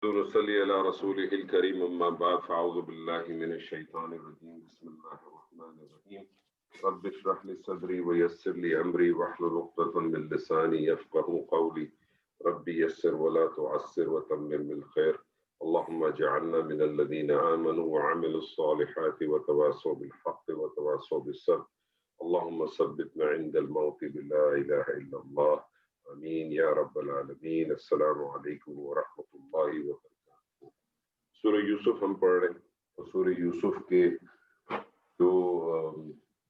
نصلي على رسوله الكريم أما بعد فأعوذ بالله من الشيطان الرجيم بسم الله الرحمن الرحيم رب اشرح لي صدري ويسر لي أمري واحلل عقدة من لساني يفقهوا قولي ربي يسر ولا تعسر وتمم بالخير اللهم اجعلنا من الذين آمنوا وعملوا الصالحات وتواصوا بالحق وتواصوا بالصبر اللهم ثبتنا عند الموت بلا إله إلا الله آمین یا رب العالمین۔ السلام علیکم ورحمۃ اللہ وبرکاتہ۔ سورہ یوسف ہم پڑھ رہے ہیں اور سورہ یوسف کے جو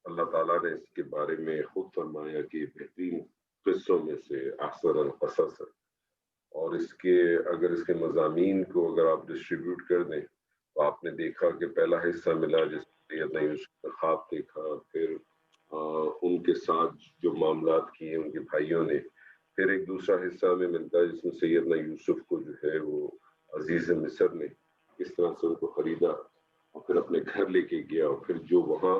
اللہ تعالیٰ نے اس کے بارے میں خود فرمایا کہ بہترین قصوں میں سے احسن القصص ہے، اور اگر اس کے مضامین کو اگر آپ ڈسٹریبیوٹ کر دیں تو آپ نے دیکھا کہ پہلا حصہ ملا جس میں سیدنا یوسف نے خواب دیکھا، پھر ان کے ساتھ جو معاملات کیے ان کے بھائیوں نے، پھر ایک دوسرا حصہ ہمیں ملتا ہے جس میں سیدنا یوسف کو جو ہے وہ عزیز مصر نے کس طرح سے ان کو خریدا اور پھر اپنے گھر لے کے گیا، اور پھر جو وہاں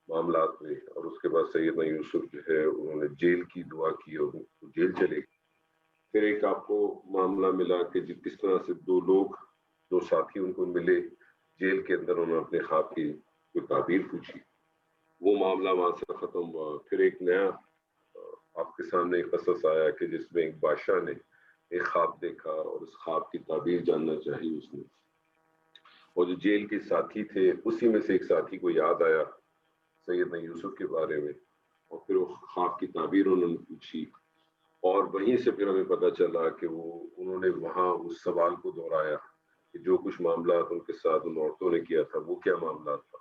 معاملات ہوئے، اور اس کے بعد سیدنا یوسف جو ہے انہوں نے جیل کی دعا کی اور جیل چلے گئے۔ پھر ایک آپ کو معاملہ ملا کہ کس طرح سے دو ساتھی ان کو ملے جیل کے اندر، انہوں نے اپنے خواب کی کوئی تعبیر پوچھی، وہ معاملہ وہاں سے ختم ہوا۔ پھر ایک نیا آپ کے سامنے ایک قصص آیا کہ جس میں ایک بادشاہ نے ایک خواب دیکھا اور اس خواب کی تعبیر جاننا چاہی اس نے، اور جو جیل کے ساتھی تھے اسی میں سے ایک ساتھی کو یاد آیا سیدنا یوسف کے بارے میں، اور پھر وہ خواب کی تعبیر انہوں نے پوچھی، اور وہیں سے پھر ہمیں پتہ چلا کہ انہوں نے وہاں اس سوال کو دہرایا کہ جو کچھ معاملات ان کے ساتھ ان عورتوں نے کیا تھا وہ کیا معاملات تھا،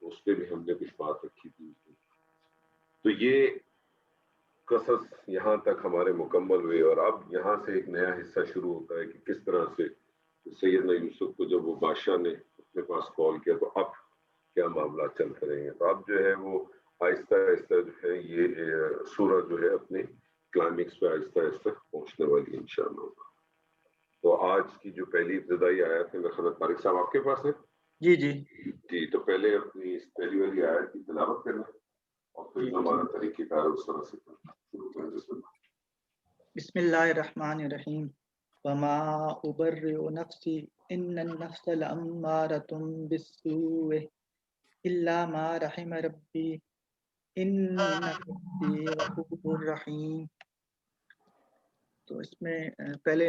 اس پہ بھی ہم نے کچھ بات رکھی تھی۔ تو یہ قصص یہاں تک ہمارے مکمل ہوئے، اور اب یہاں سے ایک نیا حصہ شروع ہوتا ہے کہ کس طرح سے سیدنا یوسف کو جب وہ بادشاہ نے اپنے پاس کال کیا تو اب کیا معاملات چل رہے ہیں۔ تو اب جو ہے وہ آہستہ آہستہ جو ہے یہ سورہ جو ہے اپنے کلائمیکس پہ آہستہ آہستہ پہنچنے والی ہے انشاءاللہ۔ تو آج کی جو پہلی ابتدائی آیت ہے، میرے خیال طارق صاحب آپ کے پاس ہے؟ جی تو پہلے اپنی اس پہلی والی آیت کی تلاوت کرنا اور پھر ہمارا طریقہ کار اس طرح سے شروع کریں۔ بسم اللہ الرحمن الرحیم۔ وما ابرئ نفسی ان النفس لامارۃ بالسوء الا ما رحم ربی ان ربی غفور رحیم۔ تو اس میں پہلے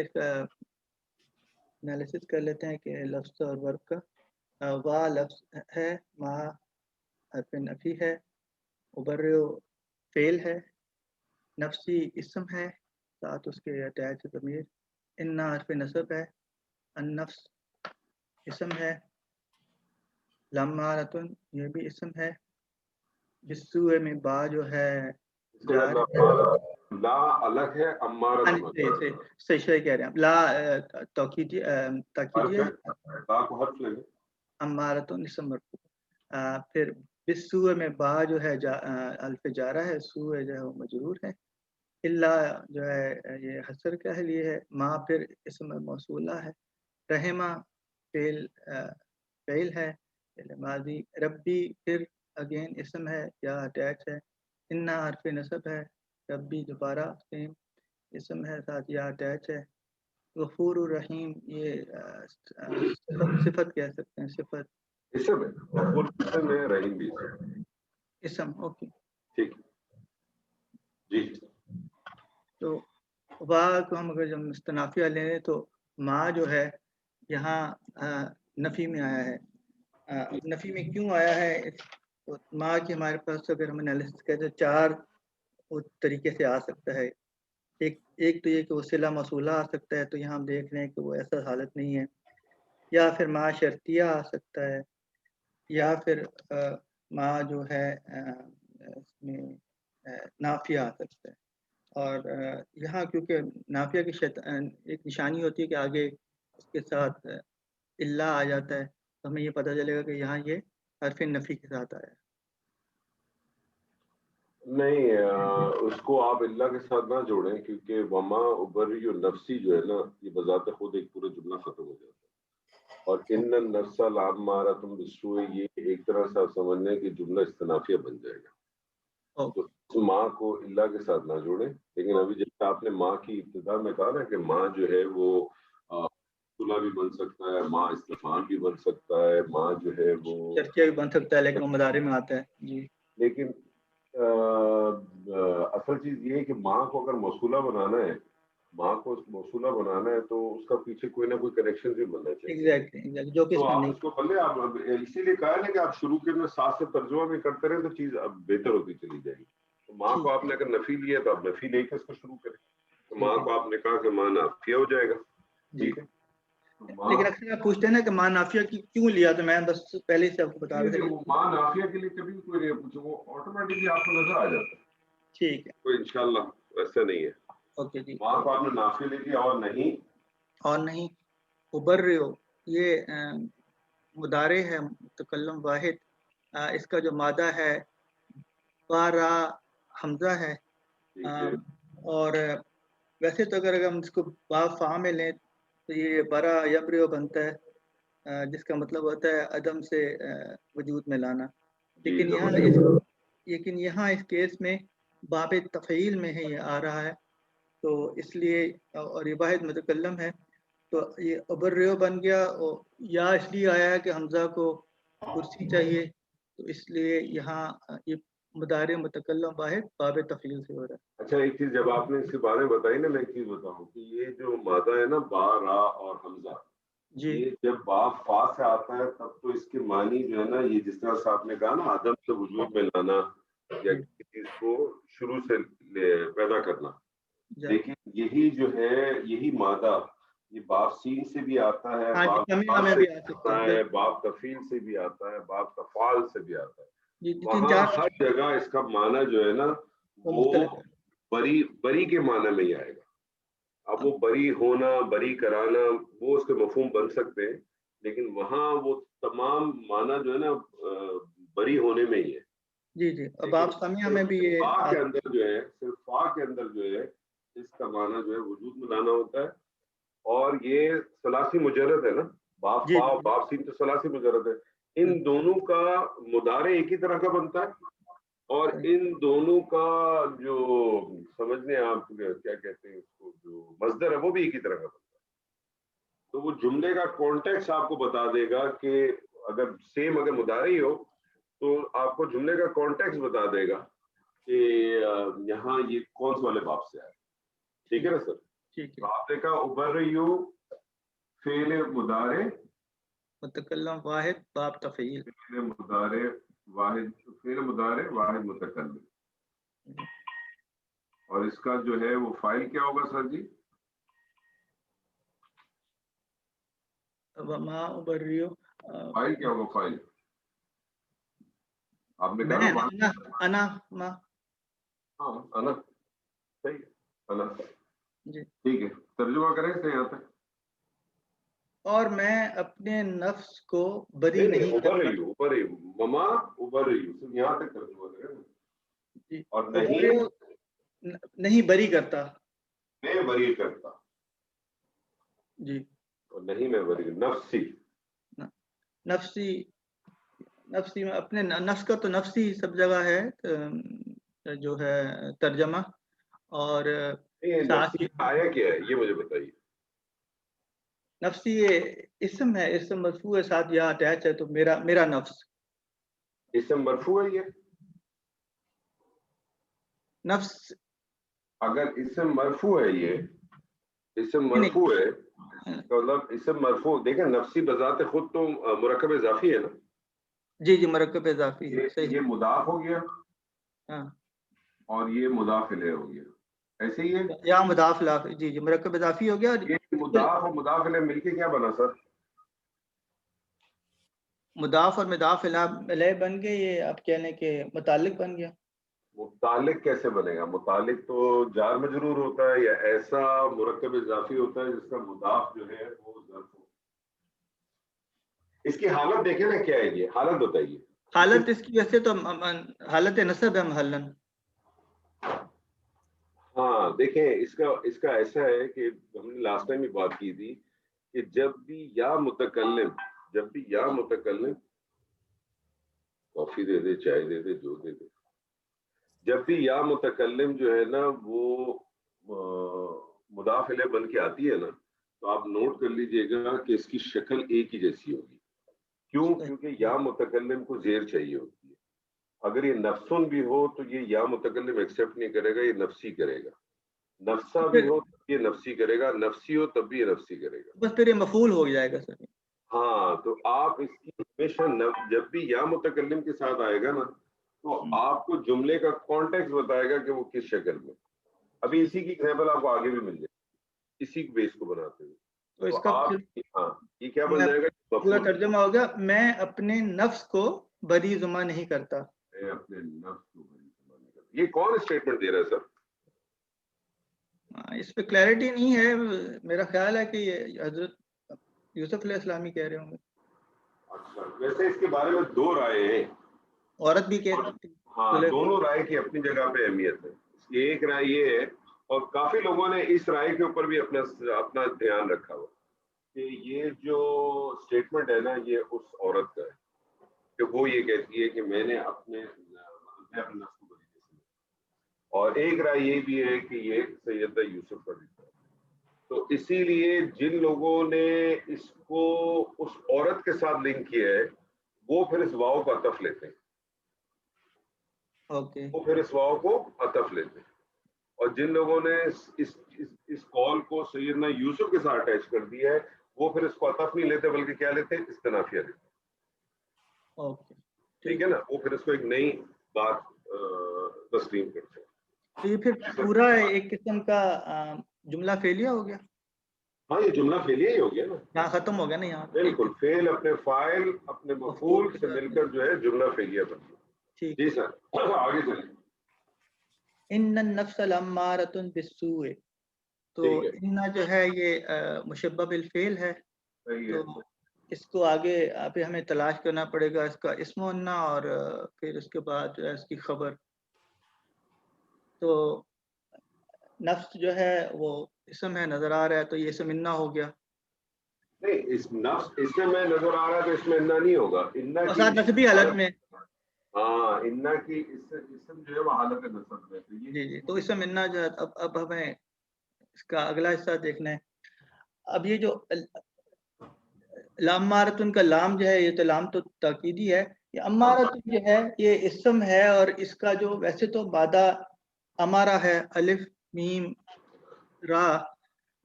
انالیسس کر لیتے ہیں کہ لفظ اور ورب کا۔ وا لفظ ہے، ما حرف نفی ہے، ابرئ فعل ہے، نفسی اسم ہے، ساتھ اس کے اٹیچ ضمیر، ان حرف نصب ہے، النفس اسم ہے، لامارۃ یہ بھی اسم ہے، بالسوء میں با جو ہے لا الگ ہے، امارۃ صحیح کہہ رہے ہیں لا تاکیدی لا کو حرف لگے، امارۃ اسم مرفوع، پھر بالسوء میں با جو ہے الف جارہ ہے، سوء جو ہے وہ مجرور ہے، اللہ جو ہے یہ حسر کا ہے لیے ہے، ما پھر اسم موصولہ ہے، رحمہ فعل ہے ماضی، ربی پھر اگین اسم ہے یا اٹیچ ہے، انا حرف نصب ہے، ربی دوبارہ سیم اسم ہے ساتھ یا اٹیچ ہے، غفور الرحیم یہ صفت کہہ سکتے ہیں، صفت اسم ہے، غفور اسم ہے، رحیم بھی اسم۔ اوکے ٹھیک جی۔ تو وا کو ہم اگر جب مستنافیہ لیں تو ما جو ہے یہاں نفی میں آیا ہے۔ نفی میں کیوں آیا ہے؟ ما کی ہمارے پاس اگر ہم انالیسس کریں تو چار طریقے سے آ سکتا ہے۔ ایک تو یہ کہ وہ صلہ موصولہ آ سکتا ہے، تو یہاں ہم دیکھ رہے ہیں کہ وہ ایسا حالت نہیں ہے، یا پھر ما شرطیہ آ سکتا ہے، یا پھر ما جو ہے اس میں نافیہ آ سکتا ہے۔ اور یہاں کیونکہ نافیہ کی ایک نشانی ہوتی ہے کہ آگے اس کے ساتھ اللہ آ جاتا ہے، تو ہمیں یہ پتہ چلے گا کہ یہاں یہ حرف نفی کے ساتھ آیا ہے۔ نہیں اس کو آپ اللہ کے ساتھ نہ جوڑیں، کیونکہ وما ابرئ نفسی جو ہے نا یہ بذات خود ایک پورا جملہ ختم ہو جاتا ہے، اور ان النفس لامارۃ بالسوء یہ ایک طرح سے آپ سمجھ لیں کہ جملہ استنافیہ بن جائے گا۔ تو اس ماں کو اللہ کے ساتھ نہ جوڑیں، لیکن ابھی جیسے آپ نے ماں کی ابتدا میں کہا نا کہ ماں جو ہے وہ موصولہ بھی بن سکتا ہے، ما استفہام بھی بن سکتا ہے، ما جو ہے وہ چرچہ بھی بن سکتا ہے لیکن وہ مضارع میں آتا ہے. جی لیکن اصل چیز یہ ہے کہ ماں کو اگر موصولہ بنانا ہے، ماں کو موصولہ بنانا ہے تو اس کا پیچھے کوئی نہ کوئی کنیکشن بھی بننا چاہیے. ایگزیکٹلی جو کہ اس تو میں آپ نہیں. اس کو بھلے آپ اسی لیے کہا ہے نا کہ آپ شروع کے اندر ساتھ سے ترجمہ بھی کرتے رہے تو چیز اب بہتر ہوتی چلی جائے گی. تو ماں کو آپ نے اگر نفی لیا تو آپ نفی لے کے اس کو شروع کریں. تو ماں کو آپ نے کہا کہ ماں نافیہ ہو جائے گا. ٹھیک ہے. لیکن اکثر آپ پوچھتے ہیں نا کہ ماں نافیہ کی کیوں لیا، تو میں بس پہلے سے آپ کو بتا رہا تھا. ماں نافیہ کے لیے کبھی کوئی نہیں پوچھو، وہ آٹومیٹکلی آپ کو نظر آ جاتا ہے. ٹھیک ہے. کوئی انشاءاللہ ویسا نہیں ہے. اوکے جی. ماں کو آپ نے نافیہ لے کے اور نہیں ابرئ، یہ مضارع ہے متکلم واحد. اس کا جو مادہ ہے بارا حمزہ ہے. اور ویسے تو اگر ہم اس کو با فا میں لیں تو یہ برا یبرئ بنتا ہے، جس کا مطلب ہوتا ہے عدم سے وجود میں لانا. لیکن یہاں اس کیس میں باب تفعیل میں ہے، یہ آ رہا ہے، تو اس لیے، اور یہ واحد متکلم ہے تو یہ ابرئ بن گیا. یا اس لیے آیا ہے کہ حمزہ کو کرسی چاہیے، تو اس لیے یہاں یہ مضارع متکلم واحد باب تفعیل سے ہو رہا ہے. اچھا ایک چیز جب آپ نے اس کے بارے میں بتائی نا، میں ایک چیز بتاؤں کہ یہ جو مادہ ہے نا با را اور حمزہ، یہ جب با فا سے آتا ہے تب تو اس کے معنی جو ہے نا، یہ جس طرح سے آپ نے کہا نا عدم سے وجود میں لانا یا کسی چیز کو شروع سے پیدا کرنا، لیکن یہی جو ہے یہی مادہ یہ باب سین سے بھی آتا ہے، باب فا سے بھی آتا ہے، باب تفعیل سے بھی آتا ہے، باب تفعال سے بھی آتا ہے. وہاں ہر جگہ اس کا معنی جو ہے نا وہ بری کے معنی میں ہی آئے گا. اب وہ بری ہونا، بری کرانا، وہ اس کے مفہوم بن سکتے ہیں، لیکن وہاں وہ تمام معنی جو ہے نا بری ہونے میں ہی ہے. جی جی. اب آپ سمیہ میں بھی یہ فا کے اندر جو ہے، صرف فا کے اندر جو ہے اس کا معنی جو ہے وجود میں لانا ہوتا ہے. اور یہ ثلاثی مجرد ہے نا، باپ فا اور باپ سین تو ثلاثی مجرد ہے. ان دونوں کا مضارع ایک ہی طرح کا بنتا ہے، اور ان دونوں کا جو سمجھنے آپ کیا کہتے ہیں اس کو، جو مصدر ہے وہ بھی ایک ہی طرح کا بنتا ہے. تو وہ جملے کا کانٹیکسٹ آپ کو بتا دے گا کہ اگر سیم اگر مضارع ہی ہو تو آپ کو جملے کا کانٹیکسٹ بتا دے گا کہ یہاں یہ کون سے والے باب سے آئے. ٹھیک ہے نا سر؟ تو آپ نے کہا ابرئ فعل مضارع متکلم واحد باب تفعیل، فعل مضارع واحد متکلم. اور اس کا جو ہے وہ فائل کیا ہوگا سر جی؟ وما ابرئ، فائل کیا ہوگا؟ فائل آپ نے کہا نا انا ما. ہاں انا، صحیح ہے انا. جی ٹھیک ہے، ترجمہ کریں سے یہاں تک. اور میں اپنے نفس کو بری نہیں ابرئ مما ابرئ یہاں تک ترجمہ کریں. اور نہیں بری کرتا، میں بری کرتا. جی. اور نہیں میں بری، نفسی میں اپنے نفس کا تو نفسی سب جگہ ہے جو ہے ترجمہ. اور آیا کیا ہے یہ مجھے بتائیے. نفسی یہ اسم ہے، اسم مرفوع ہے، ساتھ یہاں اٹیچ ہے، تو میرا نفس. اسم مرفوع ہے. یہ نفس اگر اسم مرفوع ہے، یہ اسم مرفوع ہے مطلب اسم مرفوع. دیکھیں نفسی بذات خود تو مرکب اضافی ہے نا. جی جی مرکب اضافی ہے. صحیح. یہ مضاف ہو گیا، ہاں، اور یہ مضاف الیہ ہو گیا. ایسے ہی ہے یا مضاف الیہ. جی جی مرکب اضافی ہو گیا. یہ مضاف اور مضاف الیہ مل کے کیا بنا سر؟ مضاف اور مضاف الیہ بن گئے. یہ آپ کہہ لیں کہ متعلق بن گیا. متعلق کیسے بنے گا؟ متعلق تو جار مجرور ہوتا ہے، یا ایسا مرکب اضافی ہوتا ہے جس کا مضاف جو ہے وہ ظرف ہو. اس کی حالت دیکھیں نا کیا ہے، یہ حالت بتائیے. حالت اس کی ویسے تو حالت نصب ہے محلن. ہاں دیکھیں اس کا ایسا ہے کہ ہم نے لاسٹ ٹائم بھی بات کی تھی کہ جب بھی یا متکلم کافی دے دے، چائے دے دے، جو دے دے، جب بھی یا متکلم جو ہے نا وہ مضاف الیہ بن کے آتی ہے نا، تو آپ نوٹ کر لیجئے گا کہ اس کی شکل ایک ہی جیسی ہوگی. کیوں؟ کیونکہ یا متکلم کو زیر چاہیے ہوتی ہے. اگر یہ نفسن بھی ہو تو یہ یا متکلم ایکسیپٹ نہیں کرے گا, یہ نفسی کرے گا. نفسا بھی ہو تو یہ نفسی کرے گا, نفسی ہو تب بھی یہ نفسی کرے گا. بس پھر یہ مفعول ہو جائے گا سر. ہاں, تو آپ اس کی ہمیشہ جب بھی یا متکلم کے ساتھ آئے گا نا تو آپ کو جملے کا کانٹیکس بتائے گا کہ وہ کس شکل میں. ابھی اسی کی ایگزامپل آپ کو آگے بھی مل جائے گی اسی بیس کو بناتے ہوئے. تو اس کا ہاں یہ کیا بن جائے گا؟ پورا ترجمہ ہوگا میں اپنے نفس کو بری ذمہ نہیں کرتا. میں اپنے نفس کو بری ذمہ نہیں کرتا. یہ کون اسٹیٹمنٹ دے رہا ہے سر؟ اس پہ کلیئرٹی نہیں ہے. میرا خیال ہے کہ یہ حضرت یوسف علیہ السلام ہی کہہ رہے ہوں گے. اچھا, ویسے اس کے بارے میں دو رائے ہیں. عورت بھی کہہ سکتی. ہاں, دونوں رائے کی اپنی جگہ پہ اہمیت ہے. ایک رائے یہ ہے, اور کافی لوگوں نے اس رائے کے اوپر بھی اپنا دھیان رکھا ہوا کہ یہ جو اسٹیٹمنٹ ہے نا یہ اس عورت کا ہے کہ وہ یہ کہتی ہے کہ میں نے اپنے نفس کو بری ذمہ. اور ایک رائے یہ بھی ہے کہ یہ سیدہ یوسف کا ذکر ہے. تو اسی لیے جن لوگوں نے اس کو اس عورت کے ساتھ لنک کیا ہے وہ پھر اس واؤ کو عطف لیتے ہیں. وہ پھر اس واؤ کو عطف لیتے ہیں. اور جن لوگوں نے اس کال کو سیدنا یوسف کے ساتھ اٹیچ کر دیا ہے وہ پھر اس کو عطف نہیں لیتے بلکہ کیا لیتے ہیں؟ استنافیہ لیتے ہیں. ٹھیک ہے نا, وہ پھر اس کو ایک نئی بات تسلیم کرتے ہیں. تو یہ پھر پورا ایک قسم کا جملہ فعلیہ ہو گیا. ہاں, یہ جملہ فعلیہ ہی ہو گیا نا, یہاں ختم ہو گیا نا. یہاں بالکل فعل اپنے فاعل اپنے مفعول سے مل کر جو ہے جملہ فعلیہ بن گیا. جی سر, آگے چلیں. ان النفس لامارۃ بالسوء, تو ان جو ہے یہ مشبہ بالفعل ہے. تو اس کو آگے ابھی ہمیں تلاش کرنا پڑے گا اس کا اسم و اننا اور پھر اس کے بعد جو ہے اس کی خبر. تو نفس جو ہے وہ اسم ہے, نظر آ رہا ہے, تو یہ اسم اننا ہو گیا. نہیں, اس نفس اس میں نظر آ رہا ہے تو اس میں اننا نہیں ہوگا. اننا کی نسبی حالت میں. ہاں, اننا کی اسم جو ہے وہ حالت نسب میں. جی, تو اسم اننا جو ہے اب ہمیں اس کا اگلا حصہ دیکھنا ہے. اب یہ جو لام مارتن کا لام جو ہے یہ تو لام تو تاکیدی ہے. یہ امارتن جو ہے یہ اسم ہے اور اس کا جو ویسے تو بادہ امارہ ہے, الف میم را,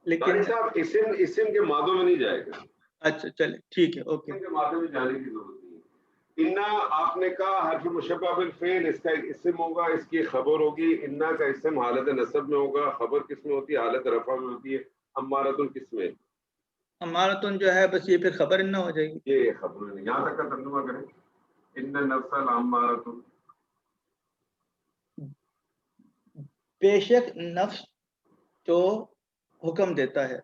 لیکن صاحب اسم کے مادوں میں نہیں جائے گا. اچھا چلے ٹھیک ہے, اوکے. اسم کے مادوں میں جانے کی ضرورت نہیں ہے. انا آپ نے کہا حرف مشبہ بالفعل, اس کا ایک اسم ہوگا, اس کی خبر ہوگی. انا کا اسم حالت نصب میں ہوگا, خبر کس میں ہوتی ہے؟ حالت رفع میں ہوتی ہے. امارتن کس میں؟ امارتن جو ہے بس یہ پھر خبر اننا ہو جائے گی. یہ خبر نہیں, یہاں تک کا ترجمہ کریں. ان النفس لامارۃ, بے شک نفس تو حکم دیتا ہے.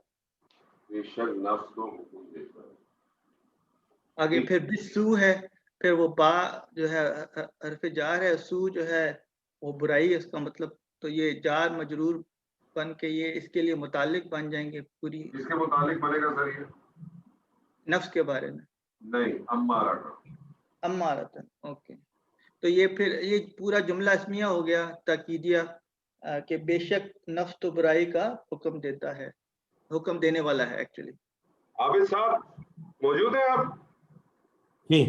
بے شک نفس کو حکم دیتا ہے. آگے پھر بسو ہے, پھر وہ با جو ہے حرف جار ہے, سو جو ہے وہ برائی ہے اس کا مطلب. تو یہ جار مجرور بن کے یہ اس کے لیے متعلق بن جائیں گے. پوری اس کے متعلق بنے گا سر یہ نفس کے بارے میں نہیں, امارہ کا. امارتن, اوکے. تو یہ پھر یہ پورا جملہ اسمیہ ہو گیا تاکیدیہ کہ بے شک نفس تو برائی کا حکم دیتا ہے, حکم دینے والا ہے. ایکچولی عابد صاحب موجود ہیں آپ؟ جی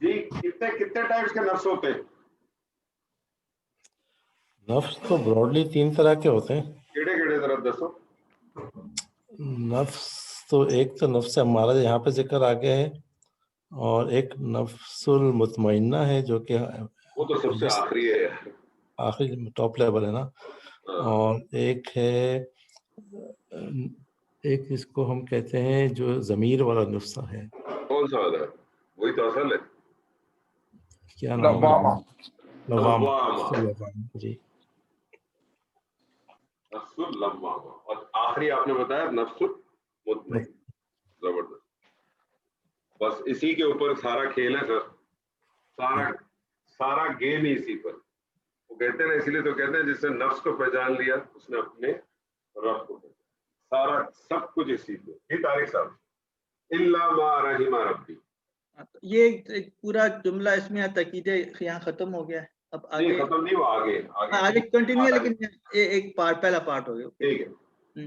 جی, کتنے ٹائپس کے نفس ہوتے ہیں؟ نفس تو براڈلی 3 طرح کے ہوتے ہیں. کیڑے ذرا دسو. نفس تو ایک تو نفس امارہ یہاں پہ ذکر آ گیا ہے, اور ایک نفس المطمئنہ ہے جو کہ وہ تو سب سے آخری ہے, آخری ٹاپ لیول ہے نا. اور ایک ہے, ایک اس کو ہم کہتے ہیں جو ضمیر والا نفس ہے. کون سا والا ہے؟ وہی تو اصل ہے. کیا نام ہے؟ لوامہ. جی, نفس اللوامہ. اور آخری آپ نے بتایا نفس المطمئن. زبردست. بس اسی کے اوپر سارا کھیل ہے سر, سارا گیم ہی اسی پر. وہ کہتے ہیں نا, اسی لیے تو کہتے ہیں جس نے نفس کو پہچان لیا اس نے اپنے رب کو پہچان. سارا سب کچھ اسی پہ. یہ طارق صاحب الا ما رحم ربی, یہ پورا جملہ اس میں تاکید یہاں ختم ہو گیا ہے. اب آگے ختم نہیں ہوا, آگے کنٹینیو ہے, لیکن ایک پارٹ پہلا پارٹ ہو گیا. ٹھیک ہے.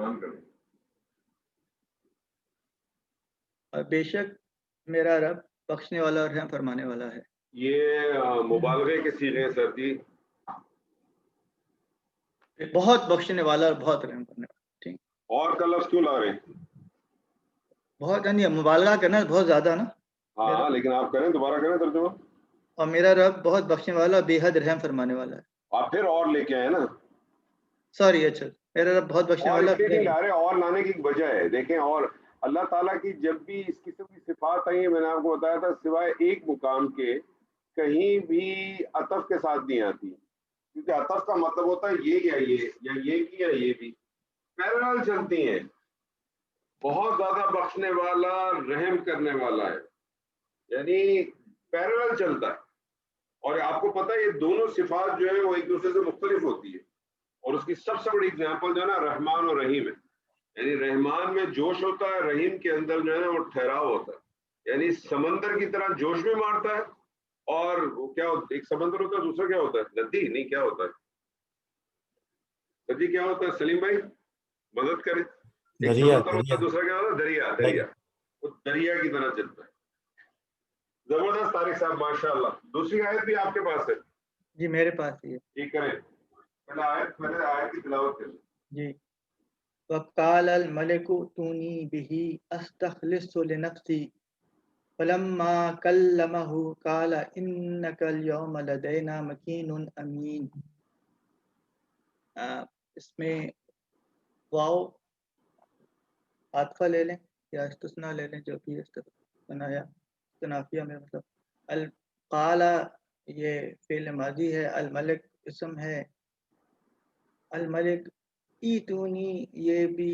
قرآن کریں. اور بے شک میرا رب بخشنے والا اور رحم فرمانے والا ہے. یہ مبالغے کے صیغے ہیں سر جی. بہت بخشنے والا اور بہت رحم کرنے والا. ٹھیک. اور کا لفظ کیوں لا رہے ہیں؟ بہت یعنی مبالغہ کرنا بہت زیادہ نا. ہاں لیکن آپ کریں، دوبارہ کریں ترجمہ. اور میرا رب بہت بخشنے والا اور بے حد رحم فرمانے والا ہے. آپ پھر اور لے کے آئے نا. سوری. اچھا میرا رب بہت بخشنے اور والا. اس لیے نہیں لا رہے، اور لانے کی ایک وجہ ہے. دیکھیں، اور اللہ تعالیٰ کی جب بھی اس قسم کی صفات آئی ہیں، میں نے آپ کو بتایا تھا، سوائے ایک مقام کے کہیں بھی عطف کے ساتھ نہیں آتی، کیونکہ عطف کا مطلب ہوتا ہے یہ یا یہ کی یا یہ بھی پیرالل چلتی ہیں. بہت زیادہ بخشنے والا، رحم کرنے والا ہے، یعنی پیرالل چلتا ہے. اور آپ کو پتہ ہے یہ دونوں صفات جو ہیں وہ ایک دوسرے سے مختلف ہوتی ہے. اور اس کی سب سے بڑی اگزامپل جو ہے نا رحمان اور رحیم ہے. یعنی رحمان میں جوش ہوتا ہے، رحیم کے اندر جو ہے نا وہ ٹھہراؤ ہوتا ہے. یعنی سمندر کی طرح جوش میں مارتا ہے، اور وہ کیا ہوتا ہے، ایک سمندر ہوتا ہے، دوسرا کیا ہوتا ہے، ندی. نہیں، کیا ہوتا ہے ندی، کیا ہوتا ہے سلیم بھائی مدد کریں. ایک دریا سمندر ہوتا ہے، دوسرا کیا ہوتا ہے، دریا. وہ دریا کی طرح چلتا ہے. زبردست طارق صاحب، ماشاء اللہ. دوسری آیت بھی آپ کے پاس ہے؟ جی میرے پاس ہی ہے. ٹھیک کریں، پہلے آیت کی تلاوت کریں. جی. وقال الملك ائتوني به استخلص لنفسي فلما كلمه قال انك اليوم لدينا مكين امين. اس میں واو عاطفہ لے لیں یا استثناء لے لیں، جو بھی استنافیہ میں مطلب. القال یہ فعل ماضی ہے، الملک اسم ہے. الملک ایتونی یہ بھی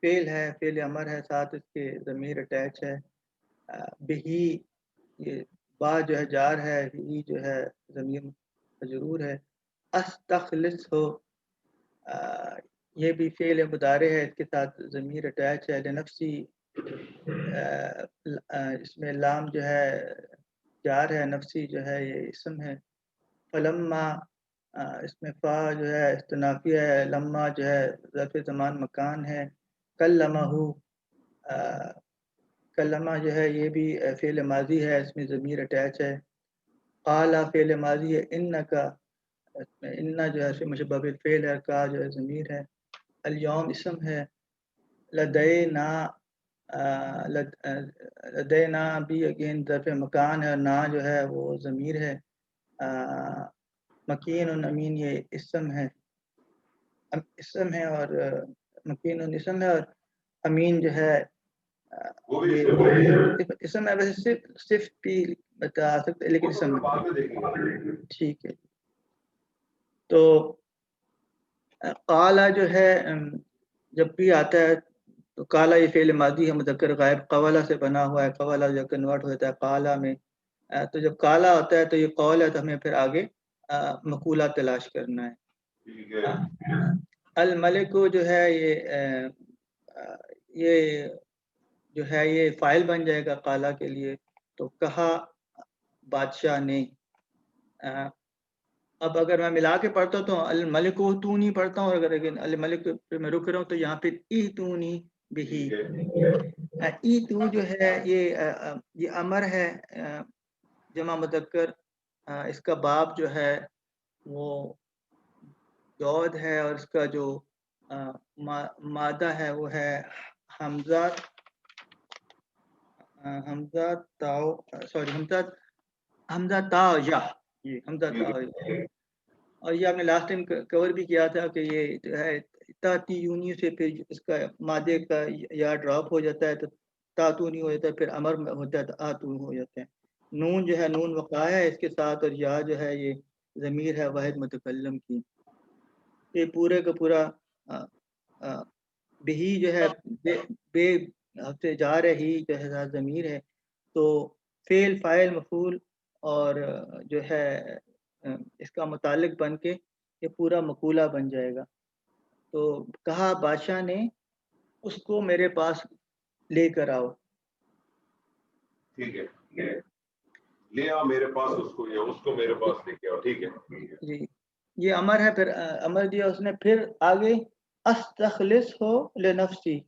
فعل ہے، فعل امر ہے، ساتھ اس کے ضمیر اٹیچ ہے. بہی یہ با جو ہے جار ہے، ہی جو ہے ضمیر مجرور ہے. استخلص ہو یہ بھی فعل مضارع ہے، اس کے ساتھ ضمیر اٹیچ ہے. لنفسی اس میں لام جو ہے جار ہے، نفسی جو ہے یہ اسم ہے. فلما اس میں فا جو ہے استنافیہ ہے، لما جو ہے ظرف زمان مکان ہے. کلمہ کلمہ جو ہے یہ بھی فعل ماضی ہے، اس میں ضمیر اٹیچ ہے. قال فعل ماضی ہے. انکا اس میں انّا جو ہے مشبہ بالفعل ہے، کا جو ہے ضمیر ہے. الیوم اسم ہے. لدینا لدینا بھی اگین ظرف مکان ہے، اور نا جو ہے وہ ضمیر ہے. مکین امین یہ اسم ہے، اور مکین اسم ہے، اور امین جو ہے یہ اسم ہے. ویسے صرف بھی بتا سکتے لیکن اسم ٹھیک ہے. تو قالا جو ہے جب بھی آتا ہے تو قالا یہ فعل ماضی ہے مذکر غائب، قوالا سے بنا ہوا ہے. قوالا جو کنورٹ ہوتا ہے قالا میں. تو جب قالا ہوتا ہے تو یہ قول ہے، تو ہمیں پھر آگے مقولہ تلاش کرنا ہے. الملک جو ہے یہ جو ہے یہ فاعل بن جائے گا قالا کے لیے. تو کہا بادشاہ نے. اب اگر میں ملا کے پڑھتا ہوں تو الملک تو نہیں پڑھتا ہوں، اور اگر الملک پہ میں رک رہا ہوں تو یہاں پہ ایتونی بہی. ایتو جو ہے یہ امر ہے جمع مذکر. اس کا باب جو ہے وہ دود ہے، اور اس کا جو مادہ ہے وہ ہے حمزہ تاؤ سوری حمزہ تا یا. یہ حمزہ تا. اور یہ آپ نے لاسٹ ٹائم کور بھی کیا تھا کہ یہ جو ہے تاتیونی سے پھر اس کا مادے کا یا ڈراپ ہو جاتا ہے تو تاتونی ہو جاتا ہے، پھر امر میں ہوتا ہے تو آتون ہو جاتے ہیں. نون جو ہے نون وقع ہے اس کے ساتھ، اور یا جو ہے یہ ضمیر ہے واحد متکلم کی. یہ پورے کا پورا بہی جو ہے بے سے جا رہی جو ہے ضمیر ہے. تو فعل فاعل مفعول اور جو ہے اس کا متعلق بن کے یہ پورا مقولہ بن جائے گا. تو کہا بادشاہ نے اس کو میرے پاس لے کر آؤ. ٹھیک ہے، لے آؤ میرے پاس اس کو، یا اس کو میرے پاس لے کے آؤ. ٹھیک ہے جی. یہ امر ہے، پھر امر دیا اس نے، پھر آگے استخلص ہو لنفسی،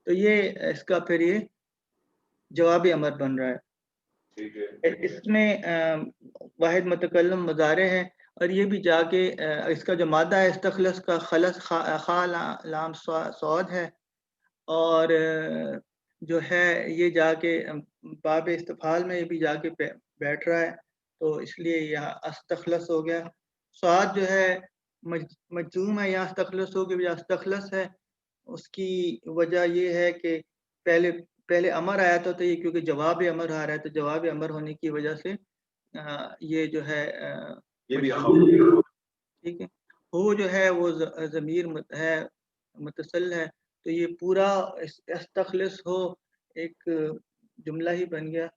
تو یہ اس کا پھر یہ جوابی امر بن رہا ہے. ٹھیک ہے. اس میں واحد متکلم مضارع ہے، اور یہ بھی جا کے اس کا جو مادہ ہے استخلص کا خلص خا لام صاد ہے، اور جو ہے یہ جا کے باب استفعال میں یہ بھی جا کے بیٹھ رہا ہے، تو اس لیے یہاں استخلص ہو گیا. صاد جو ہے مجزوم ہے، یہاں استخلص ہو گیا، استخلص ہے. اس کی وجہ یہ ہے کہ پہلے امر آیا تھا، تو یہ کیونکہ جواب امر آ رہا ہے، تو جواب امر ہونے کی وجہ سے یہ جو ہے یہ بھی ٹھیک ہے. وہ جو ہے وہ ضمیر ہے متصل ہے، تو یہ پورا استخلص ہو ایک جملہ ہی بن گیا.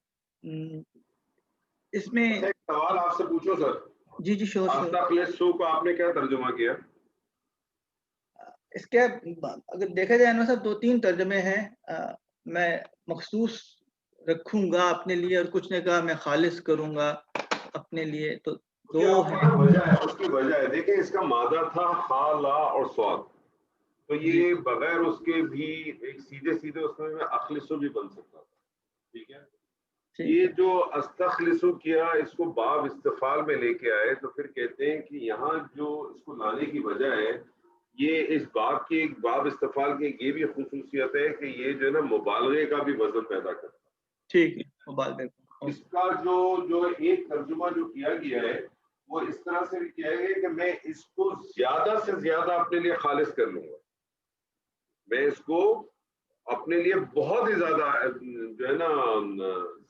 اس میں ایک سوال آپ سے پوچھو سر. جی شور. استخلص کو آپ نے کیا ترجمہ کیا؟ اس کے اگر دیکھا جائے نا سر 2-3 ترجمے ہیں. میں مخصوص رکھوں گا اپنے لیے، اور کچھ نے کہا میں خالص کروں گا اپنے لیے، تو دو ہیں. اس کی وجہ ہے دیکھیں، اس کا مادہ تھا خا لا اور صاد، تو یہ بغیر اس کے بھی ایک سیدھے اس میں اخلصو بھی بن سکتا تھا. ٹھیک ہے. یہ جو استخلصو کیا اس کو باب استفعال میں لے کے آئے، تو پھر کہتے ہیں کہ یہاں جو اس کو لانے کی وجہ ہے، یہ اس باب کی باب استفعال کی یہ بھی خصوصیت ہے کہ یہ جو ہے نا مبالغے کا بھی وزن پیدا کرتا ہے. ٹھیک ہے. مبالغے اس کا جو ایک ترجمہ جو کیا گیا ہے وہ اس طرح سے بھی کیا ہے کہ میں اس کو زیادہ سے زیادہ اپنے لیے خالص کر لوں گا، میں اس کو اپنے لیے بہت ہی زیادہ جو ہے نا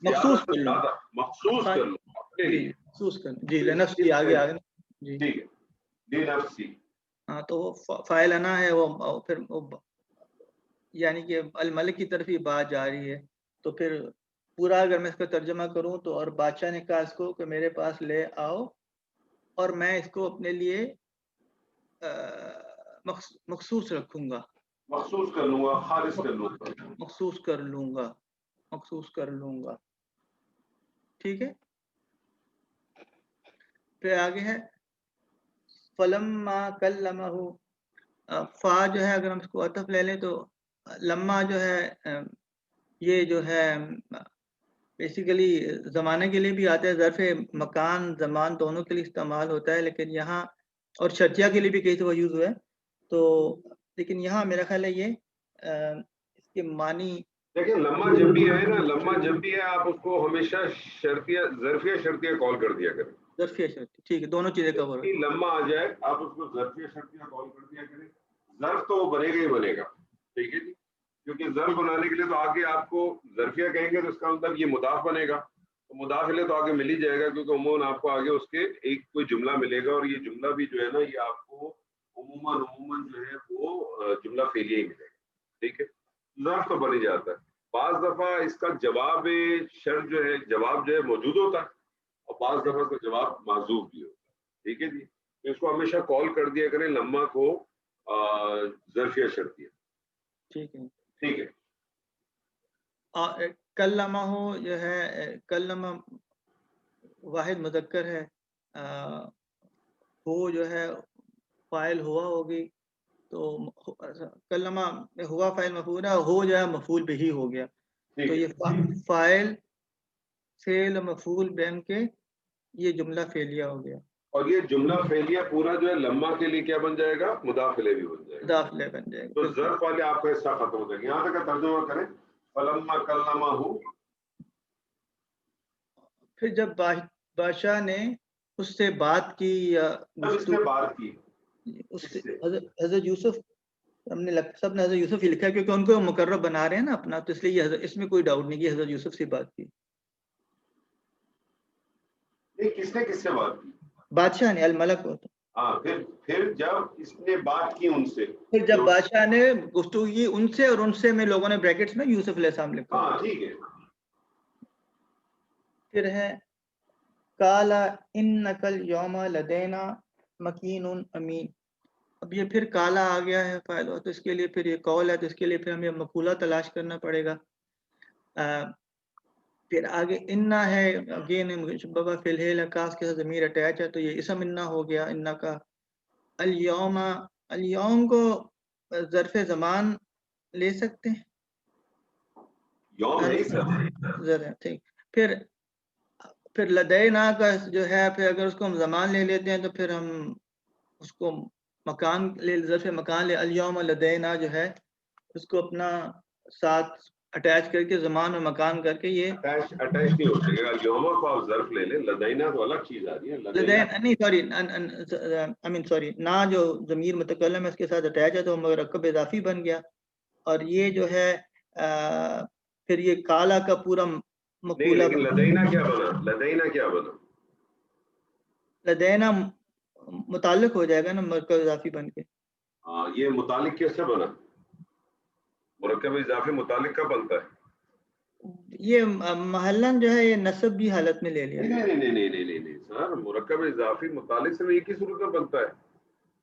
مخصوص کر لوں، مخصوص کر لوں اپنے لیے. مخصوص کر جی لنفسی آگے جی ٹھیک ہے. لنفسی، ہاں، تو وہ فاعل انا ہے، وہ پھر یعنی کہ الملک کی طرف ہی بات جا رہی ہے. تو پھر پورا اگر میں اس کا ترجمہ کروں تو اور بادشاہ نے کہا اس کو کہ میرے پاس لے آؤ، اور میں اس کو اپنے لیے مخصوص رکھوں گا، مخصوص کر لوں گا، خالص کر لوں گا، مخصوص کر لوں گا، مخصوص کر لوں گا. ٹھیک ہے. پھر آگے ہے فلما کلمہ، فا جو ہے اگر ہم اس کو عطف لے لیں تو لما جو ہے یہ جو ہے بیسیکلی زمانے کے لیے بھی آتا ہے، ظرف مکان زمان دونوں کے لیے استعمال ہوتا ہے، لیکن یہاں اور شرطیہ کے لیے بھی کئی دفعہ یوز ہوا ہے. تو لیکن یہاں میرا خیال ہے یہ اس کے معنی دیکھیں لمحہ جب بھی ہے نا، لمحہ جب بھی ہے آپ اس کو ہمیشہ شرطیہ ظرفیہ شرطیہ کال کر دیا کریں. ظرفیہ شرطیہ، ٹھیک ہے، دونوں چیزیں کور ہیں. لمحہ آ جائے آپ اس کو ظرفیہ شرطیہ کال کر دیا کریں. ظرف تو وہ بنے گا ہی بنے گا. ٹھیک ہے جی. کیونکہ ظرف بنانے کے لیے تو آگے آپ کو ظرفیہ کہیں گے تو اس کا مطلب یہ مضاف بنے گا، تو مضاف لے تو آگے مل ہی جائے گا، کیونکہ عموماً آپ کو آگے اس کے ایک کوئی جملہ ملے گا، اور یہ جملہ بھی جو ہے نا یہ آپ کو عموماً جو ہے وہ جملہ فعلیہ ہی ملے گا. ٹھیک ہے. ظرف تو بن ہی جاتا ہے. بعض دفعہ اس کا جواب شرط جو ہے جواب جو ہے موجود ہوتا ہے، اور بعض دفعہ اس کا جواب معذوف بھی ہوتا ہے. ٹھیک ہے جی. تو اس کو ہمیشہ کال کر دیا کریں لمحہ کو ظرفیہ شرطیہ. ٹھیک ہے. ٹھیک ہے. کلمہ ہو جو ہے کلمہ واحد مذکر ہے، ہو جو ہے فاعل ہوا ہوگی، تو کلمہ ہوا فاعل مفعول ہے، ہو جو ہے مفعول بھی ہو گیا. تو یہ فاعل فعل مفعول بن کے یہ جملہ فعلیہ ہو گیا، اور یہ جملہ فعلیہ پورا جو ہے لمحہ کے لیے کیا بن جائے گا؟ مضاف الیہ بھی بن جائے گا، مضاف الیہ بن جائے گا. تو ظرف والے آپ کا حصہ ختم ہو جائے گا. یہاں تک کا ترجمہ کریں فلما کلمہ، پھر جب بادشاہ نے اس سے بات کی یا اس نے بات کی حضرت یوسف، ہم نے سب نے حضرت یوسف ہی لکھا ہے کیونکہ ان کو مقرر بنا رہے ہیں نا اپنا، تو اس لیے اس میں کوئی ڈاؤٹ نہیں کہ حضرت یوسف سے بات کی. کس نے بات کی؟ بادشاہ نے، الملک ہوتا. ہاں، پھر جب اس نے بات کی ان سے، پھر جب بادشاہ نے گفتگو کی ان سے، اور ان سے میں لوگوں نے بریکٹس میں یوسف علیہ السلام لکھا. ہاں ٹھیک ہے. پھر ہے کالا انک الیوم لدینا مکین امین. اب یہ پھر کالا آ گیا ہے فاعل، تو اس کے لیے پھر یہ قول ہے، تو اس کے لیے پھر ہمیں مفعولہ تلاش کرنا پڑے گا. پھر آگے انا ہے، اگین مشبہ فی الحال کاف کے ساتھ ضمیر اٹیچ ہے، تو یہ اسم انا ہو گیا انا کا. الیوم کو ظرف زمان لے سکتے ہیں؟ یوم نہیں سر. ٹھیک. پھر لدینا کا جو ہے پھر اگر اس کو ہم زمان لے لیتے ہیں تو پھر ہم اس کو مکان لے ظرف مکان لے الیوم لدینا جو ہے اس کو اپنا ساتھ اٹیچ کر کے زمان اور مکان کر کے یہ اٹیچ نہیں ہو سکے گا. یوما کو آپ ظرف لے لیں, لدینا تو الگ چیز آ رہی ہے. لدین نہیں سوری آئی مین سوری نا جو ضمیر متکلم ہے اس کے ساتھ اٹیچ ہے تو مرکب اضافی بن گیا. اور یہ جو ہے پھر یہ کالا کا پورا نہیں, لیکن لدینا کیا بنا, لدینا کیا بنا, لدینا متعلق ہو جائے گا نا مرکب اضافی بن کے. ہاں, یہ متعلق کیسے بنا؟ مرکب اضافی متعلق کب بنتا ہے؟ یہ محلن جو ہے یہ نصب بھی حالت میں لے لیا. نہیں سر, مرکب اضافی متعلق سے ایک ہی صورت میں بنتا ہے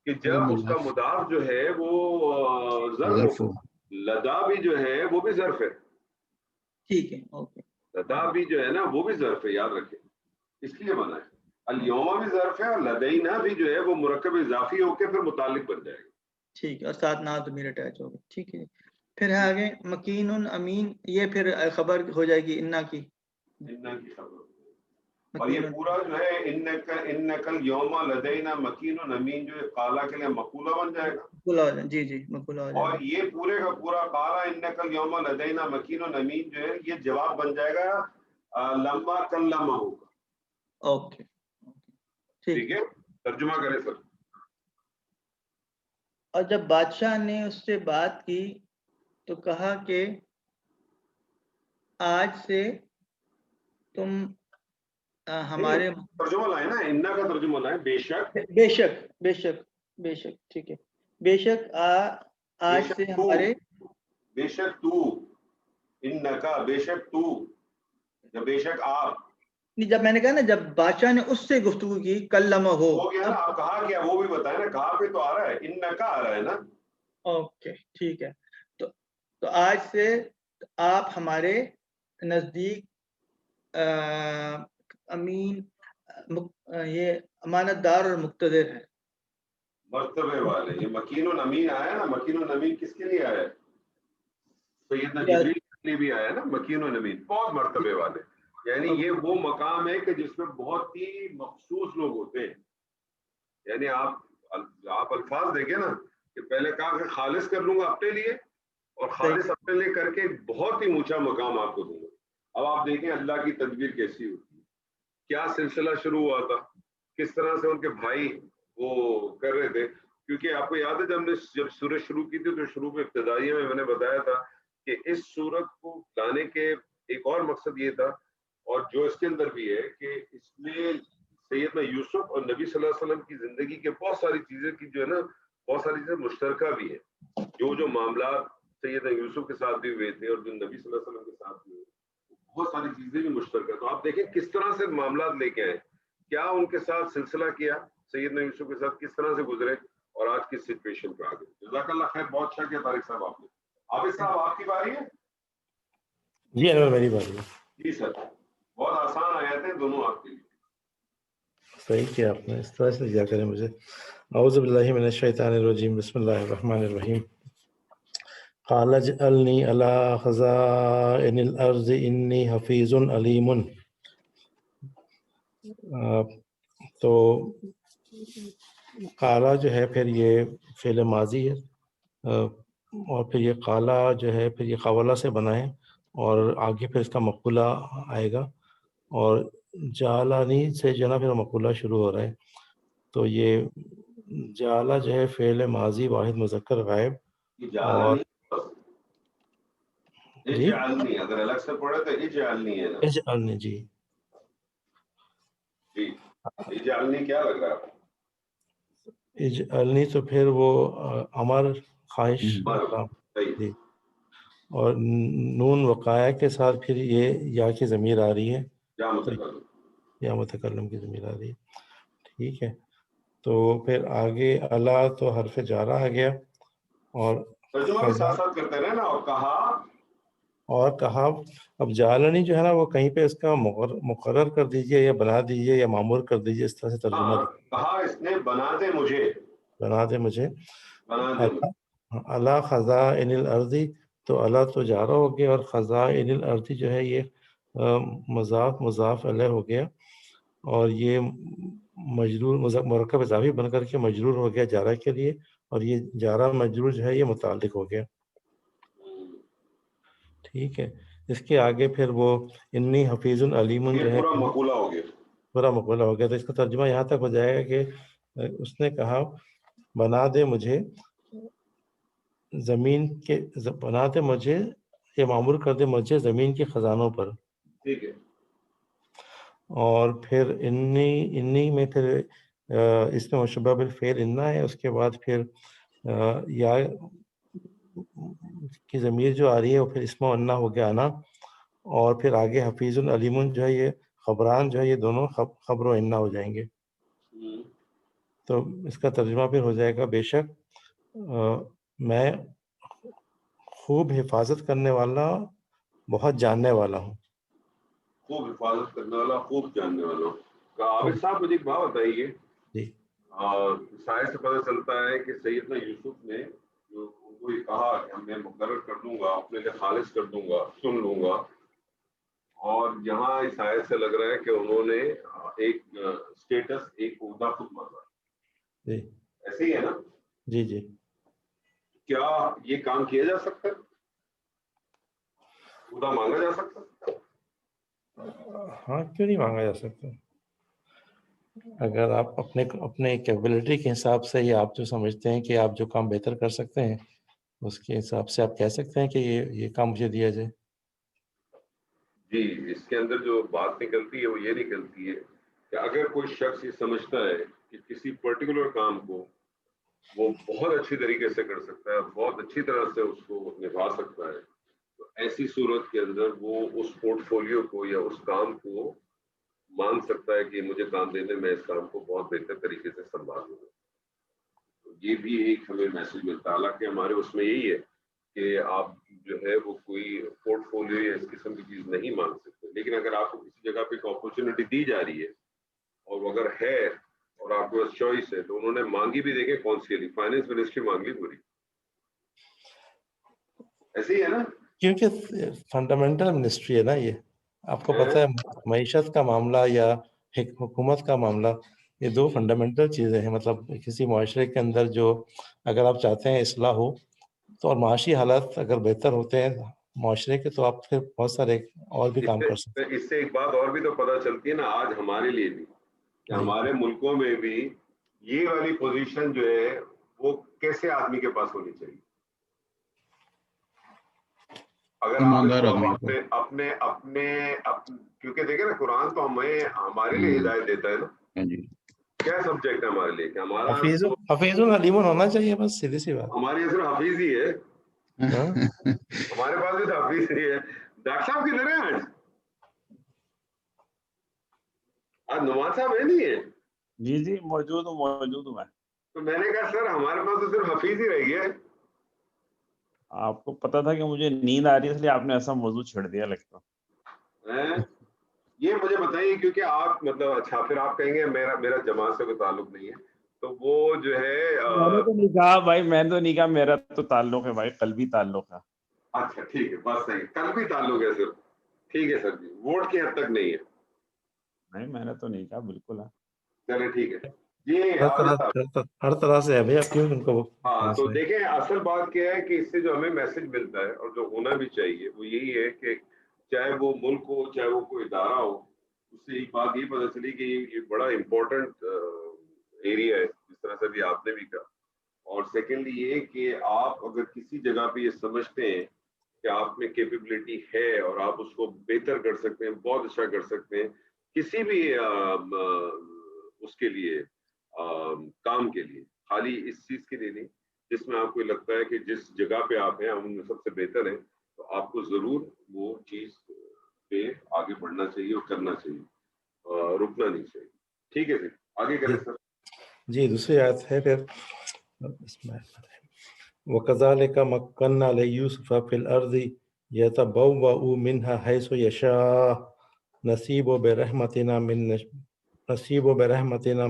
کہ جب اس کا مضاف جو ہے وہ ظرف ہو. لدا بھی جو ہے وہ بھی ظرف ہے. ٹھیک ہے, اوکے. لدا بھی جو ہے نا وہ بھی ظرف ہے, یاد رکھیں, اس لیے بنا ہے. الیوما بھی ظرف ہے اور لدینا بھی جو ہے وہ مرکب اضافی ہو کے پھر متعلق بن جائے گا. ٹھیک ہے, اور ساتھ نا ضمیر اٹیچ ہوگا. ٹھیک ہے. پھر ہے آگے مکین امین, یہ پھر خبر ہو جائے گی انا کی. انا کی خبر. اور یہ پورا جو ہے انکل یوما لدینا مکین امین جو ہے قالا کے لیے مقولہ بن جائے گا. مقولہ, جی جی مقولہ ہو جائے گا. اور یہ پورے کا پورا قالا انکل یوما لدینا مکین امین جو ہے یہ جواب بن جائے گا لما کلمہ ہوگا. اوکے ٹھیک ہے, ترجمہ کریں سر. اور جب بادشاہ نے اس سے بات کی تو کہا کہ آج سے تم ہمارے ترجمہ لائے نا, انا کا ترجمہ لائے. بے شک, بے شک, بے شک, بے شک. ٹھیک ہے, بے شک آج سے ہمارے, بے شک تو, انکا بے شک تو, یا بے شک آپ. جب میں نے کہا نا جب بادشاہ نے اس سے گفتگو کی کلمہ ہو گیا نا. آپ کہا کیا وہ بھی بتائیں نا, کہا پہ تو آ رہا ہے, انکا آ رہا ہے نا. اوکے ٹھیک ہے. تو آج سے آپ ہمارے نزدیک امین, یہ امانت دار اور مقتدر ہے. مرتبے والے. یہ مکین الامین آیا نا, مکین الامین کس کے لیے آیا ہے؟ سیدنا جبریل کے لیے بھی آیا نا مکین الامین, بہت مرتبے والے. یعنی یہ وہ مقام ہے کہ جس میں بہت ہی مخصوص لوگ ہوتے ہیں. یعنی آپ الفاظ دیکھیں نا کہ پہلے کہا کہ خالص کر لوں گا اپنے لیے, اور خالص اپنے لیے کر کے بہت ہی اونچا مقام آپ کو دوں گا. اب آپ دیکھیں اللہ کی تدبیر کیسی ہوتی ہے. کیا سلسلہ شروع ہوا تھا, کس طرح سے ان کے بھائی وہ کر رہے تھے. کیونکہ آپ کو یاد ہے جب سورج شروع کی تھی تو شروع میں ابتدائیہ میں نے بتایا تھا کہ اس سورت کو لانے کے ایک اور مقصد یہ تھا, اور جو اس کے اندر بھی ہے کہ اس میں سیدنا یوسف اور نبی صلی اللہ علیہ وسلم کی زندگی کے بہت ساری چیزیں کی جو ہے نا, بہت ساری چیزیں مشترکہ بھی ہیں. جو معاملات سیدنا یوسف کے ساتھ بھی ہوئے تھے اور جو نبی صلی اللہ علیہ وسلم کے ساتھ بھی ہوئے, بہت ساری چیزیں بھی مشترکہ. تو آپ دیکھیں کس طرح سے معاملات لے کے آئے, کیا ان کے ساتھ سلسلہ کیا, سیدنا یوسف کے ساتھ کس طرح سے گزرے, اور آج کی سچویشن پہ آ گئے. جزاک اللہ خیر, بہت اچھا کیا طارق صاحب آپ نے. عابد صاحب آپ کی باری ہے. جی انور میری باری ہے. جی سر, بہت آسان آیات ہیں دونوں آپ کے لیے. صحیح کیا آپ نے, اس طرح سے دیا کریں مجھے. اعوذ باللہ من الشیطان الرجیم, بسم اللہ الرحمن الرحیم. قال اجعلنی علی خزائن الارض انی حفیظ علیم. تو قالا جو ہے پھر یہ فعل ماضی ہے, اور پھر یہ قالا جو ہے پھر یہ قولہ سے بنا ہے, اور آگے پھر اس کا مقولہ آئے گا, اور جعلنی سے جو ہے نا پھر مقولہ شروع ہو رہا ہے. تو یہ جعلہ جو ہے فعل ماضی واحد مذکر غائب, اور جی اگر الگ سے پڑھے تو اجعلنی ہے نا. اجعلنی, جی جی اجعلنی کیا لگ رہا ہے؟ اجعلنی تو پھر وہ امر, خواہش, جی. اور نون وقایا کے ساتھ پھر یہ یا کی ضمیر آ رہی ہے, یا متکلم کی ضمیر آ رہی ہے. ٹھیک ہے, تو پھر آگے اللہ تو حرف جارہ آ گیا, اور ترجمہ بھی ساتھ ساتھ کرتے رہے نا. اور کہا. اب جعلنی جو ہے نا وہ کہیں پہ اس کا مقرر کر دیجئے, یا بنا دیجئے, یا معمور کر دیجئے, اس طرح سے ترجمہ کہا اس نے بنا دے مجھے, بنا دے مجھے. اللہ خزائن الارض، تو اللہ تو جارہ ہو گیا، اور خزائن الارض جو ہے یہ مضاف علیہ ہو گیا، اور یہ مجرور مرکب اضافی بن کر کے مجرور ہو گیا جارہ کے لیے، اور یہ جارہ مجرور جو ہے یہ متعلق ہو گیا. ٹھیک ہے. اس کے آگے پھر وہ انی حفیظ علیم جو ہے پورا مقولہ ہو گیا. پورا مقولہ ہو گیا. تو اس کا ترجمہ یہاں تک ہو جائے گا کہ اس نے کہا بنا دے مجھے زمین کے، بنا دے مجھے، یہ معمور کر دے مجھے زمین کے خزانوں پر. ٹھیک ہے. اور پھر انی میں پھر اس میں مشبہ بالفعل انا ہے. اس کے بعد پھر یا کی ضمیر جو آ رہی ہے وہ پھر اسم و انا ہو گیا انا. اور پھر آگے حفیظ علیم جو ہے یہ خبران جو ہے یہ دونوں خبر و انا ہو جائیں گے. تو اس کا ترجمہ پھر ہو جائے گا بے شک میں خوب حفاظت کرنے والا، بہت جاننے والا ہوں. خوب حفاظت کرنے والا، خوب جاننے والا ہوں. عابد صاحب مجھے ایک بات بتائیے. جی. شاید سے پتہ چلتا ہے کہ سیدنا یوسف نے جو ان کو یہ کہا کہ میں مقرر کر دوں گا، اپنے لیے خالص کر دوں گا، سن لوں گا، اور یہاں اس آیت سے لگ رہا ہے کہ انہوں نے ایک اسٹیٹس، ایک عہدہ خود مانگا. جی ایسے ہی ہے نا؟ جی جی. کیا یہ کام کیا جا سکتا ہے؟ عہدہ مانگا جا سکتا ہے؟ ہاں، کیوں نہیں مانگا جا سکتا؟ اگر آپ اپنے کیپبلٹی کے حساب سے یا آپ جو سمجھتے ہیں کہ آپ جو کام بہتر کر سکتے ہیں اس کے حساب سے آپ کہہ سکتے ہیں کہ یہ کام مجھے دیا جائے. جی، اس کے اندر جو بات نکلتی ہے وہ یہ نکلتی ہے کہ اگر کوئی شخص یہ سمجھتا ہے کہ کسی پرٹیکولر کام کو وہ بہت اچھی طریقے سے کر سکتا ہے، بہت اچھی طرح سے اس کو نبھا سکتا ہے، تو ایسی صورت کے اندر وہ اس پورٹ فولیو کو یا اس کام کو مان سکتا ہے کہ مجھے کام دینے میں اس کام کو بہت بہتر طریقے سے سنبھال لوں گا. تو یہ بھی ایک ہمیں میسج ملتا ہے. حالانکہ ہمارے اس میں یہی ہے کہ آپ جو ہے وہ کوئی پورٹ فولیو یا اس قسم کی چیز نہیں مانگ سکتے، لیکن اگر آپ کو کسی جگہ پہ ایک اپرچونٹی دی جا رہی ہے اور وہ اگر ہے اور آپ کے پاس چوائس ہے، تو انہوں نے مانگی بھی دیکھیں کون سی لی، فائنینس منسٹری مانگ لی پوری. ایسے ہی ہے نا؟ کیونکہ فنڈامنٹل منسٹری ہے نا یہ. آپ کو پتہ ہے معیشت کا معاملہ یا حکومت کا معاملہ یہ دو فنڈامنٹل چیزیں ہیں. مطلب کسی معاشرے کے اندر جو اگر آپ چاہتے ہیں اصلاح ہو تو، اور معاشی حالات اگر بہتر ہوتے ہیں معاشرے کے، تو آپ پھر بہت سارے اور بھی کام کر سکتے ہیں. اس سے ایک بات اور بھی تو پتہ چلتی ہے نا آج ہمارے لیے بھی کہ ہمارے ملکوں میں بھی یہ والی پوزیشن جو ہے وہ کیسے آدمی کے پاس ہونی چاہیے. اگر آپ اپنے کیونکہ دیکھیں نا قرآن تو ہمارے لیے ہدایت دیتا ہے نا. کیا سبجیکٹ ہے ہمارے لیے کہ ہمارا حفیظ علیم ہونا چاہیے، بس سیدھی سی بات. ہماری صرف حفیظ ہی ہے، ہمارے پاس بھی تو حفیظ ہی ہے. ڈاکٹر صاحب کدھر ہیں آج نواز صاحب ہے نہیں ہے؟ جی جی موجود ہوں میں. تو میں نے کہا سر ہمارے پاس تو صرف حفیظ ہی رہ گیا ہے. آپ کو پتا تھا کہ مجھے نیند آ رہی ہے اس لیے آپ نے ایسا موضوع چھیڑ دیا لگتا. یہ مجھے بتائیے کیونکہ آپ مطلب اچھا پھر آپ کہیں گے میرا جماعت سے کوئی تعلق نہیں ہے، تو وہ جو ہے میں نے تو نہیں کہا بھائی، میں نے تو نہیں کہا میرا تو تعلق ہے بھائی، قلبی تعلق ہے. اچھا ٹھیک ہے، بس صحیح، قلبی تعلق ہے صرف. ٹھیک ہے سر جی، ووٹ کی حد تک نہیں ہے. نہیں میں نے تو نہیں کہا، بالکل ہے. چلے ٹھیک ہے جی. ہر طرح سے ہے بھائی، آپ کیوں ان کو. ہاں تو دیکھیں اصل بات کیا ہے کہ اس سے جو ہمیں میسج ملتا ہے اور جو ہونا بھی چاہیے وہ یہی ہے کہ چاہے وہ ملک ہو چاہے وہ کوئی ادارہ ہو، اس سے ایک بات یہ پتہ چلی کہ یہ بڑا امپورٹنٹ ایریا ہے جس طرح سے بھی آپ نے بھی کہا. اور سیکنڈلی یہ کہ آپ اگر کسی جگہ پہ یہ سمجھتے ہیں کہ آپ میں کیپیبلٹی ہے اور آپ اس کو بہتر کر سکتے ہیں، بہت اچھا کر سکتے ہیں کسی بھی اس کے لیے کام کے لیے، خالی اس چیز کے لیے نہیں، جس میں آپ کو لگتا ہے کہ جس جگہ پہ آپ ہیں ان میں سب سے بہتر ہیں، تو آپ کو ضرور وہ چیز پہ آگے بڑھنا چاہیے اور کرنا چاہیے، رکنا نہیں چاہیے. ٹھیک ہے سر، آگے کریں سر. جی دوسری آیت ہے پھر وَكَذَلِكَ مَكَّنَّا لِيُوسُفَ فِي الْأَرْضِ يَتَبَوَّأُ مِنْهَا حَيْثُ يَشَاءُ نَصِيبُ بِرَحْمَتِنَا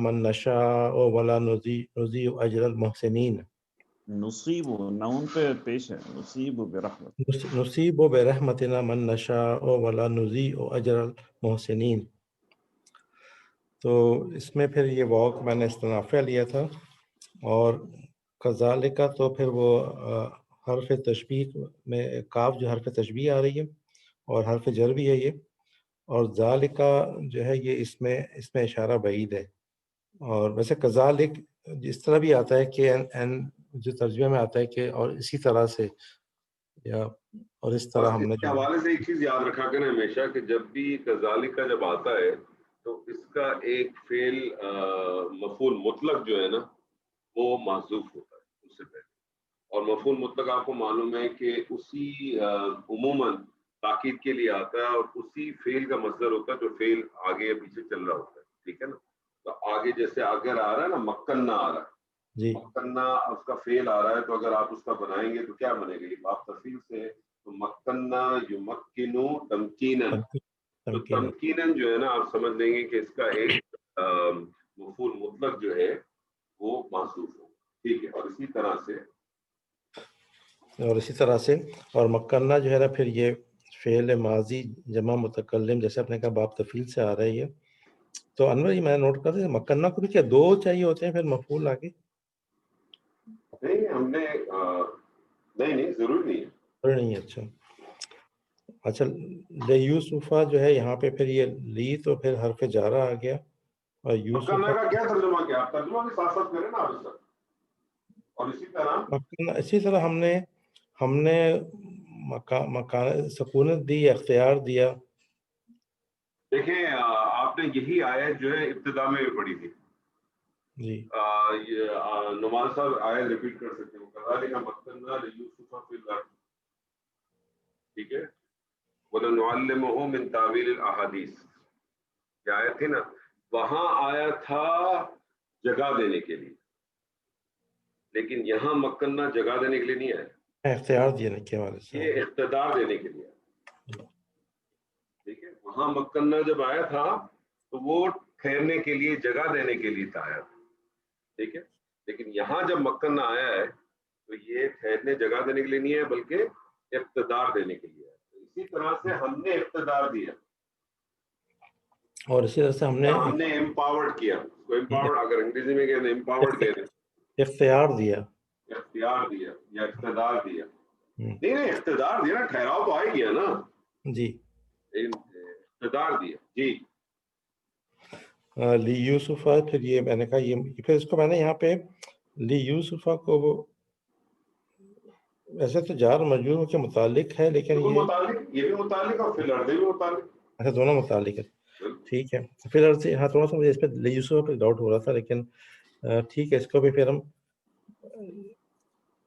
مَن نَّشَاءُ وَلَا نُضِيعُ أَجْرَ الْمُحْسِنِينَ. نصیب نون پہ پیش ہے، نصیب برحمت. نصیب برحمتنا من نشاء ولا نضيع اجر المحسنین. تو اس میں پھر یہ واو میں نے استنافیہ لیا تھا، اور کذالک تو پھر وہ حرف تشبیہ میں کاف جو حرف تشبیہ آ رہی ہے اور حرف جر بھی ہے یہ، اور ذالکا جو ہے یہ اس میں اشارہ بعید ہے. اور ویسے کذالک اس طرح بھی آتا ہے کہ جو ترجمے میں آتا ہے کہ اور اسی طرح سے، یا اور اس طرح ہم نے اس کے حوالے سے ایک چیز یاد رکھا کریں ہمیشہ کہ جب بھی کذالک کا جب آتا ہے تو اس کا ایک فعل مفعول مطلق جو ہے نا وہ محذوف ہوتا ہے اس سے پہلے. اور مفعول مطلق آپ کو معلوم ہے کہ اسی عموماً تاکید کے لیے آتا ہے اور اسی فعل کا مصدر ہوتا ہے جو فعل آگے یا پیچھے چل رہا ہوتا ہے. ٹھیک ہے نا؟ تو آگے جیسے اگر آ رہا ہے نا مکنہ آ رہا ہے، جی مکنہ اس کا فعل آ رہا ہے، تو اگر آپ اس کا بنائیں گے تو کیا بنے گا؟ یہ باب تفصیل سے تو مکنہ یمکنو تمکینن. تو تمکین. تمکینن جو ہے نا آپ سمجھ لیں گے کہ اس کا ایک مفعول مطلق جو ہے وہ محذوف ہو. ٹھیک ہے. اور اسی طرح سے اور مکنہ جو ہے نا پھر یہ فعل ماضی جمع متکلم جیسے آپ نے کہا باب تفعیل سے آ رہا ہے یہ. تو انور یہ میں نوٹ کر دیا مکنہ کو بھی کیا دو چاہیے ہوتے ہیں پھر مفعول آگے؟ نہیں ہم نے نہیں ضروری نہیں ہے. ضروری نہیں ہے. اچھا لیوسفا جو ہے یہاں پہ پھر یہ لی تو پھر حرف جارہ آ گیا، اور مکنہ یوسفا کا کیا ترجمہ کیا؟ آپ ترجمہ کے ساتھ ساتھ کریں نا آپ اس کا. اور اسی طرح ہم نے مکان سکونت دی، اختیار دیا. دیکھیں آپ نے یہی آیت جو ہے ابتدا میں بھی پڑھی تھی. جی نعمان صاحب آیت ریپیٹ کر سکتے ہیں. کذالک مکننا لیوسف فی الارض. ٹھیک ہے. وَلَنُعَلِّمُهُ مِن تَأْوِيلِ الْأَحَادِيثِ. یہ آیت تھی نا، وہاں آیا تھا جگہ دینے کے لیے، لیکن یہاں مکنہ جگہ دینے کے لیے نہیں آیا، اختیار دینے کے حوالے سے یہ اقتدار دینے کے لیے. ٹھیک ہے. وہاں مکنہ جب آیا تھا تو وہ ٹھہرنے کے لیے، جگہ دینے کے لیے آیا تھا. ٹھیک ہے. لیکن یہاں جب مکنہ آیا ہے تو یہ ٹھہرنے جگہ دینے کے لیے نہیں ہے بلکہ اقتدار دینے کے لیے ہے. اسی طرح سے ہم نے اقتدار دیا، اور اسی طرح سے ہم نے امپاورڈ کیا. امپاورڈ اگر انگریزی میں کہتے ہیں امپاورڈ کہتے ہیں، اختیار دیا، اختیار دیا یا اقتدار دیا. نہیں اقتدار دیا نا، ٹھہراؤ تو آ ہی گیا نا. جی اقتدار دیا. جی لی یوسفا. پھر یہ میں نے کہا یہ پھر اس کو میں نے یہاں پہ لی یوسفا کو ویسے تو جار مجرور کے متعلق ہے، لیکن یہ متعلق، یہ بھی متعلق اور فی الارض بھی متعلق. اچھا دونوں متعلق ہے. ٹھیک ہے. پھر ہاں تھوڑا سا مجھے اس پہ لی یوسفا پہ ڈاؤٹ ہو رہا تھا، لیکن ٹھیک ہے اس کو بھی پھر ہم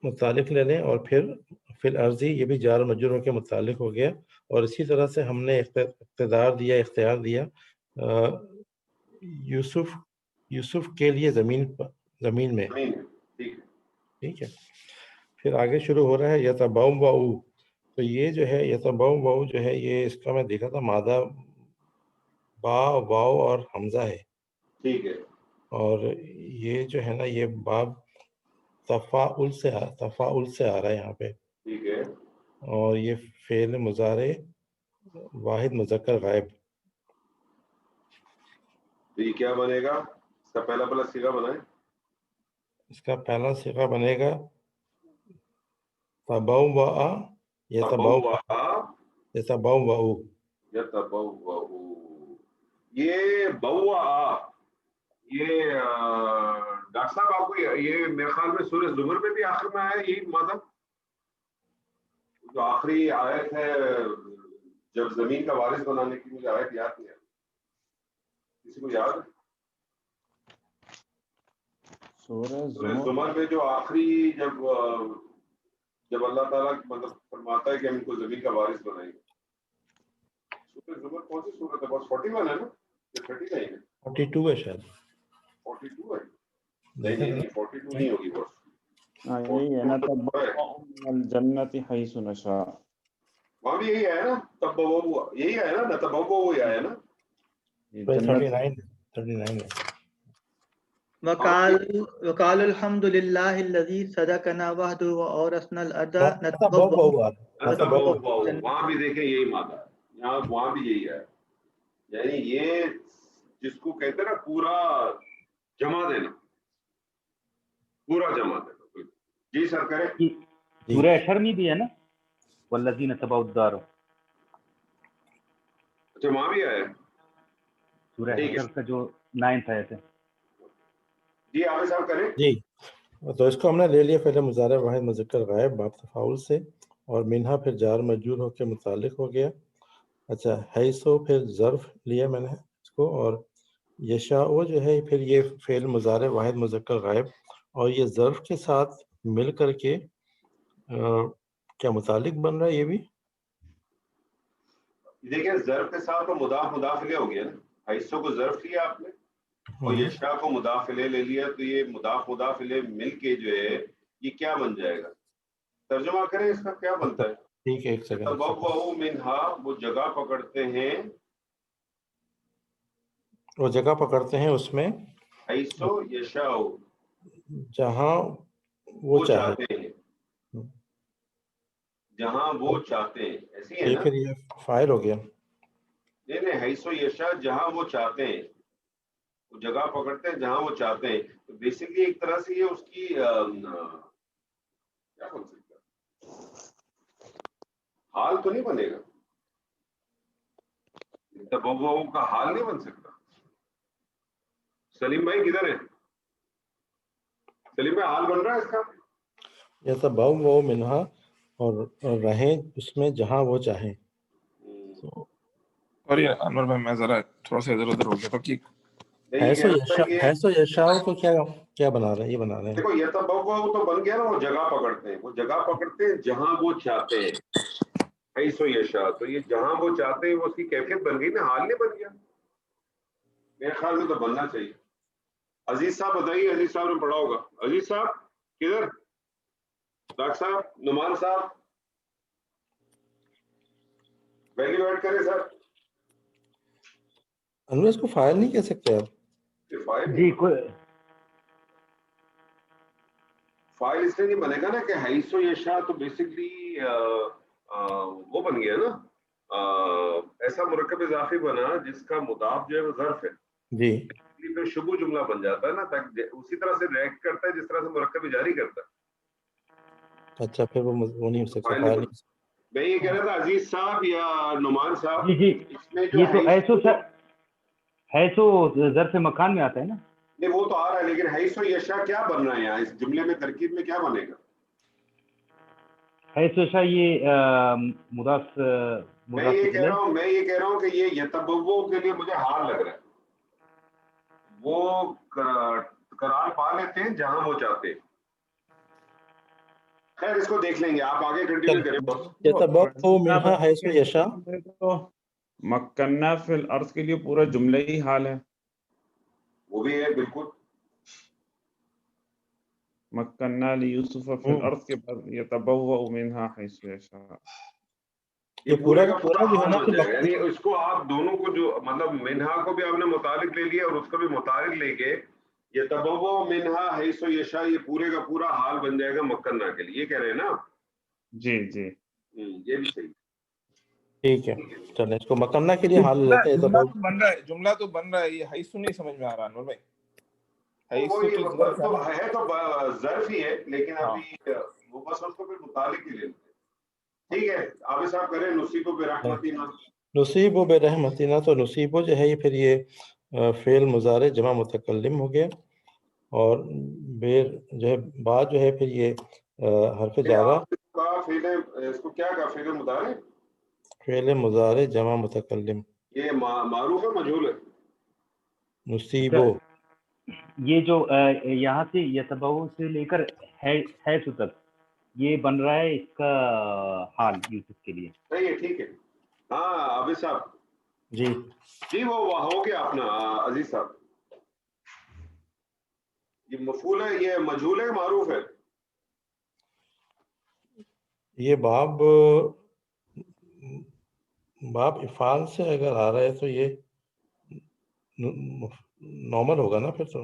متعلق لے لیں. اور پھر فی الارضی یہ بھی جار مجرور کے متعلق ہو گیا. اور اسی طرح سے ہم نے اقتدار دیا، اختیار دیا یوسف کے لیے زمین میں. ٹھیک ہے. پھر آگے شروع ہو رہا ہے یتبوؤ. تو یہ جو ہے یتبوؤ جو ہے یہ اس کا میں دیکھا تھا مادہ با واو اور حمزہ ہے. ٹھیک ہے. اور یہ جو ہے نا یہ باب تفاعل سے آ رہا ہے یہاں پہ. ٹھیک ہے. اور یہ فعل مضارع واحد مذکر غائب. تو یہ کیا بنے گا؟ اس کا پہلا صیغہ بنائیں. اس کا پہلا صیغہ بنے گا تبوّأ یتبوّأ. یہ بوا، یہ ڈاکٹر صاحب آپ کو یہ میرے خیال میں سورہ زمر میں بھی آخر میں آیا یہی مادہ، جو آخری آیت ہے جب زمین کا وارث بنانے کی. مجھے آیت یاد نہیں ہے، کسی کو یاد ہے؟ سورہ زمر میں جو آخری جب اللہ تعالیٰ مطلب فرماتا ہے کہ ہم ان کو زمین کا وارث بنائیں گے. سورہ زمر کون سی سورت ہے؟ بس 41 ہے نا یا 39 ہے؟ 42 ہے شاید. 42 ہے. نہیں 42 نہیں ہوگی. بس یہی ہے نا تبوّأ الجنت حیث نشاء. وہاں بھی یہی ہے نا، تبوّأ یہی ہے نا، تبوّأ وہی آیا نا. 39 ہے. وقال الحمد للہ الذی صدقنا وحدہ وأورثنا الارض وہاں بھی دیکھیں یہی مادہ ہے، یہاں وہاں بھی یہی ہے، یعنی یہ جس کو کہتے ہیں نا پورا جمع دینا، پورا جمع دینا. جی سر کریں. سورہ حشر میں بھی ہے نا والذین تبعوا الدار، اچھا وہاں بھی آیا ہے. سورہ حشر کا جو 9th آیت ہے. جی عامر صاحب کریں. جی تو اس کو ہم نے لے لیا فعل مضارع واحد مذکر غائب باب تفاعل سے، اور منہا پھر جار مجرور ہو کے متعلق ہو گیا. اچھا حیثو پھر ظرف لیا میں نے اس کو، اور یشاء جو ہے پھر یہ فعل مضارع واحد مذکر غائب، اور یہ ظرف کے ساتھ مل کر کے کیا متعلق بن رہا ہے. یہ بھی دیکھیں ظرف کے ساتھ تو مضاف مضاف الیہ ہو گیا نا، حیثو کو ظرف لیا آپ نے اور یشاء کو مضاف الیہ لے لیا، تو یہ مضاف مضاف الیہ مل کے جو ہے یہ کیا بن جائے گا؟ ترجمہ کریں اس کا کیا بنتا ہے. ٹھیک ہے ایک سیکنڈ. تبوؤ منہا وہ جگہ پکڑتے ہیں، وہ جگہ پکڑتے ہیں اس میں حیثو یشاء جہاں وہ چاہتے ہیں، جہاں وہ چاہتے ہیں. ایسی ہے نا؟ پھر یہ فاعل ہو گیا. نہیں حیثو یشاء جہاں وہ چاہتے ہیں، وہ جگہ پکڑتے ہیں جہاں وہ چاہتے ہیں. تو بیسکلی ایک طرح سے یہ اس کی کیا بن سکتا ہے، حال تو نہیں بنے گا، تبوؤ کا حال نہیں بن سکتا. سلیم بھائی کدھر ہے؟ سلیم بھائی حال بن رہا ہے اس کا؟ یتبوؤ منہا اور رہیں اس میں جہاں وہ چاہیں. اور یہ انور بھائی میں ذرا تھوڑا سا ادھر ادھر ہو گیا تو کہ حیثو یشاء کو کیا بنا رہے ہیں؟ یہ بنا رہے ہیں دیکھو یتبوؤ تو بن گیا نا، وہ جگہ پکڑتے ہیں، وہ جگہ پکڑتے ہیں جہاں وہ چاہتے ہیں. حیثو یشاء تو یہ جہاں وہ چاہتے ہیں وہ اس کی کیفیت بن گئی نا، حال نہیں بن گیا. میرے خیال میں تو بننا چاہیے. عزیز صاحب بتائیے، عزیز صاحب نے پڑھا ہوگا. عزیز صاحب کدھر؟ ڈاکٹر صاحب، نعمان صاحب ویلیو ایڈ کریں سر. انور اس کو فائل نہیں کہہ سکتے آپ؟ جی فائل اس لیے نہیں بنے گا نا کہ حیثو یشاء تو بیسکلی وہ بن گیا نا، ایسا مرکب اضافی بنا جس کا مضاف جو ہے وہ ظرف ہے. جی پھر شبو جملہ بن جاتا ہے نا، تاکہ اسی طرح سے ریئیکٹ کرتا ہے جس طرح سے مرکب جاری کرتا ہے. اچھا پھر وہ نہیں ہو سکتا. میں یہ کہہ رہا تھا عزیز صاحب یا نعمان صاحب، جی اس میں جو یہ تو حیثو ظرف مکان میں آتا ہے نا. نہیں وہ تو آ رہا ہے، لیکن حیثو یشاء کیا بن رہا ہے یہاں اس جملے میں، ترکیب میں کیا بنے گا؟ حیثو یشاء یہ مضاف میں یہ کہہ رہا ہوں کہ یہ یتبوؤ کے لیے مجھے حال لگ رہا ہے. وہ قرار پا لیتے ہیں جہاں وہ چاہتے ہیں. خیر اس کو دیکھ لیں گے، آپ آگے کنٹینیو کریں. یتبوؤ منہا حیثو یشاء مکنہ فی الارض کے لیے پورا جملہ ہی حال ہے. وہ بھی ہے بالکل. مکنہ لیوسف فی الارض کے بعد یتبوؤ منہا حیث یشاء، یہ پورا کا پورا حال ہو جائے گا. یعنی اس کو آپ دونوں کو جو مطلب منہا کو بھی آپ نے متعلق لے لیا اور اس کو بھی متعلق لے کے یتبوؤ منہا حیث یشاء، یہ پورے کا پورا حال بن جائے گا مکنہ کے لیے. یہ کہہ رہے ہیں نا؟ جی جی یہ بھی صحیح. ٹھیک ہے چلیں اس کو مکنہ کے لیے حال لیتے ہیں. جملہ تو بن رہا ہے، یہ حیثو نہیں سمجھ میں آ رہا انور بھائی. تو ہے تو ظرف ہی ہے، لیکن ابھی وہ بس اس کو پھر متعلق ہی لے لیتے. ٹھیک ہے عابد صاحب کریں. نصیب برحمتنا، نصیب برحمتنا، تو نصیب جو ہے یہ پھر یہ فعل مضارع جمع متکلم ہو گیا، اور بیر جو ہے بعد جو ہے پھر یہ حرف جارہ اس کو کیا کہا؟ فعل مضارع، فعل مضارع جمع متکلم. یہ معروف ہے مجہول ہے؟ نصیبو یہ جو یہاں سے یتبوؤ سے لے کر حیث تک یہ بن رہا ہے اس کا حال یوسف کے لیے. صحیح ہے ٹھیک ہے. ہاں عابد صاحب جی وہ ہو گیا اپنا. عزیز صاحب یہ مفعول ہے، یہ مجہول ہے، معروف ہے؟ یہ باب افعال سے اگر آ رہا ہے تو یہ نارمل ہوگا نا پھر تو.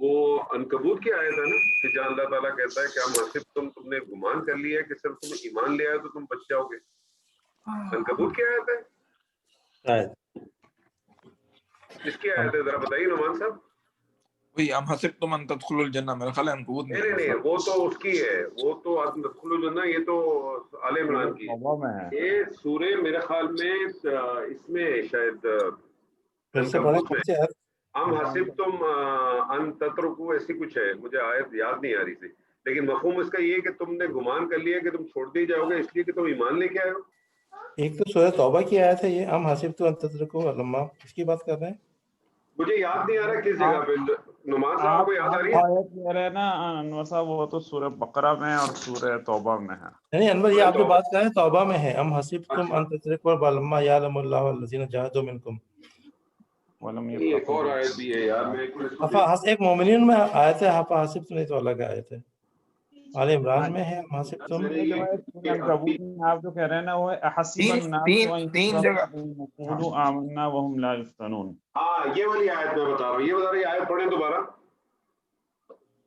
وہ عنکبوت کی آیت ہے نا کہ جہاں اللہ تعالیٰ کہتا ہے کہ ہم حسب تم نے گمان کر لیا کہ صرف تم ایمان لے آئے تو تم بچ جاؤ گے. عنکبوت کی آیت ہے. کس کی آیت ہے ذرا بتائیے نعمان صاحب. وہی ام حسبتم ان تدخلوا الجنہ، میرا خیال ہے عنکبوت نہیں وہ تو اس کی ہے، وہ تو تدخلوا الجنہ، یہ تو آل عمران کی. یہ سورہ میرے خیال میں اس میں شاید عنکبوت میں ہم حسبتم ان تترکوا ایسی کچھ ہے، مجھے آیت یاد نہیں آ رہی تھی، لیکن مفہوم اس کا یہ ہے کہ تم نے گمان کر لیا کہ تم چھوڑ دی جاؤ گے اس لیے کہ تم ایمان لے کے آئے ہو. ایک تو سورہ توبہ کی آیت ہے یہ ام حسبتم ان تترکوا لما، اس کی بات کر رہے ہیں. مجھے یاد نہیں آ رہا کس جگہ پہ. نعمان صاحب کو یاد آ رہی ہے؟ آیت کہہ رہے ہیں نا انور صاحب، وہ تو سورہ بقرہ میں اور سورہ توبہ میں ہے. نہیں انور، یہ آپ جو بات کر رہے ہیں توبہ میں ہے، ام حسبتم ان تترکوا لما یعلم اللہ الذین جاہدوا منکم. ایک اور آیت بھی ہے یار، میں ایک مومنین میں آیت ہے حفا حسبتم، نہیں تو الگ آیت ہے، آل عمران میں ہے ام حسبتم. آپ جو کہہ رہے ہیں نا وہ حسب الناس تین جگہ. يقولوا آمنا وهم لا يفتنون. ہاں یہ والی آیت میں بتا رہا ہوں، یہ بتا رہی آیت پڑھیں دوبارہ.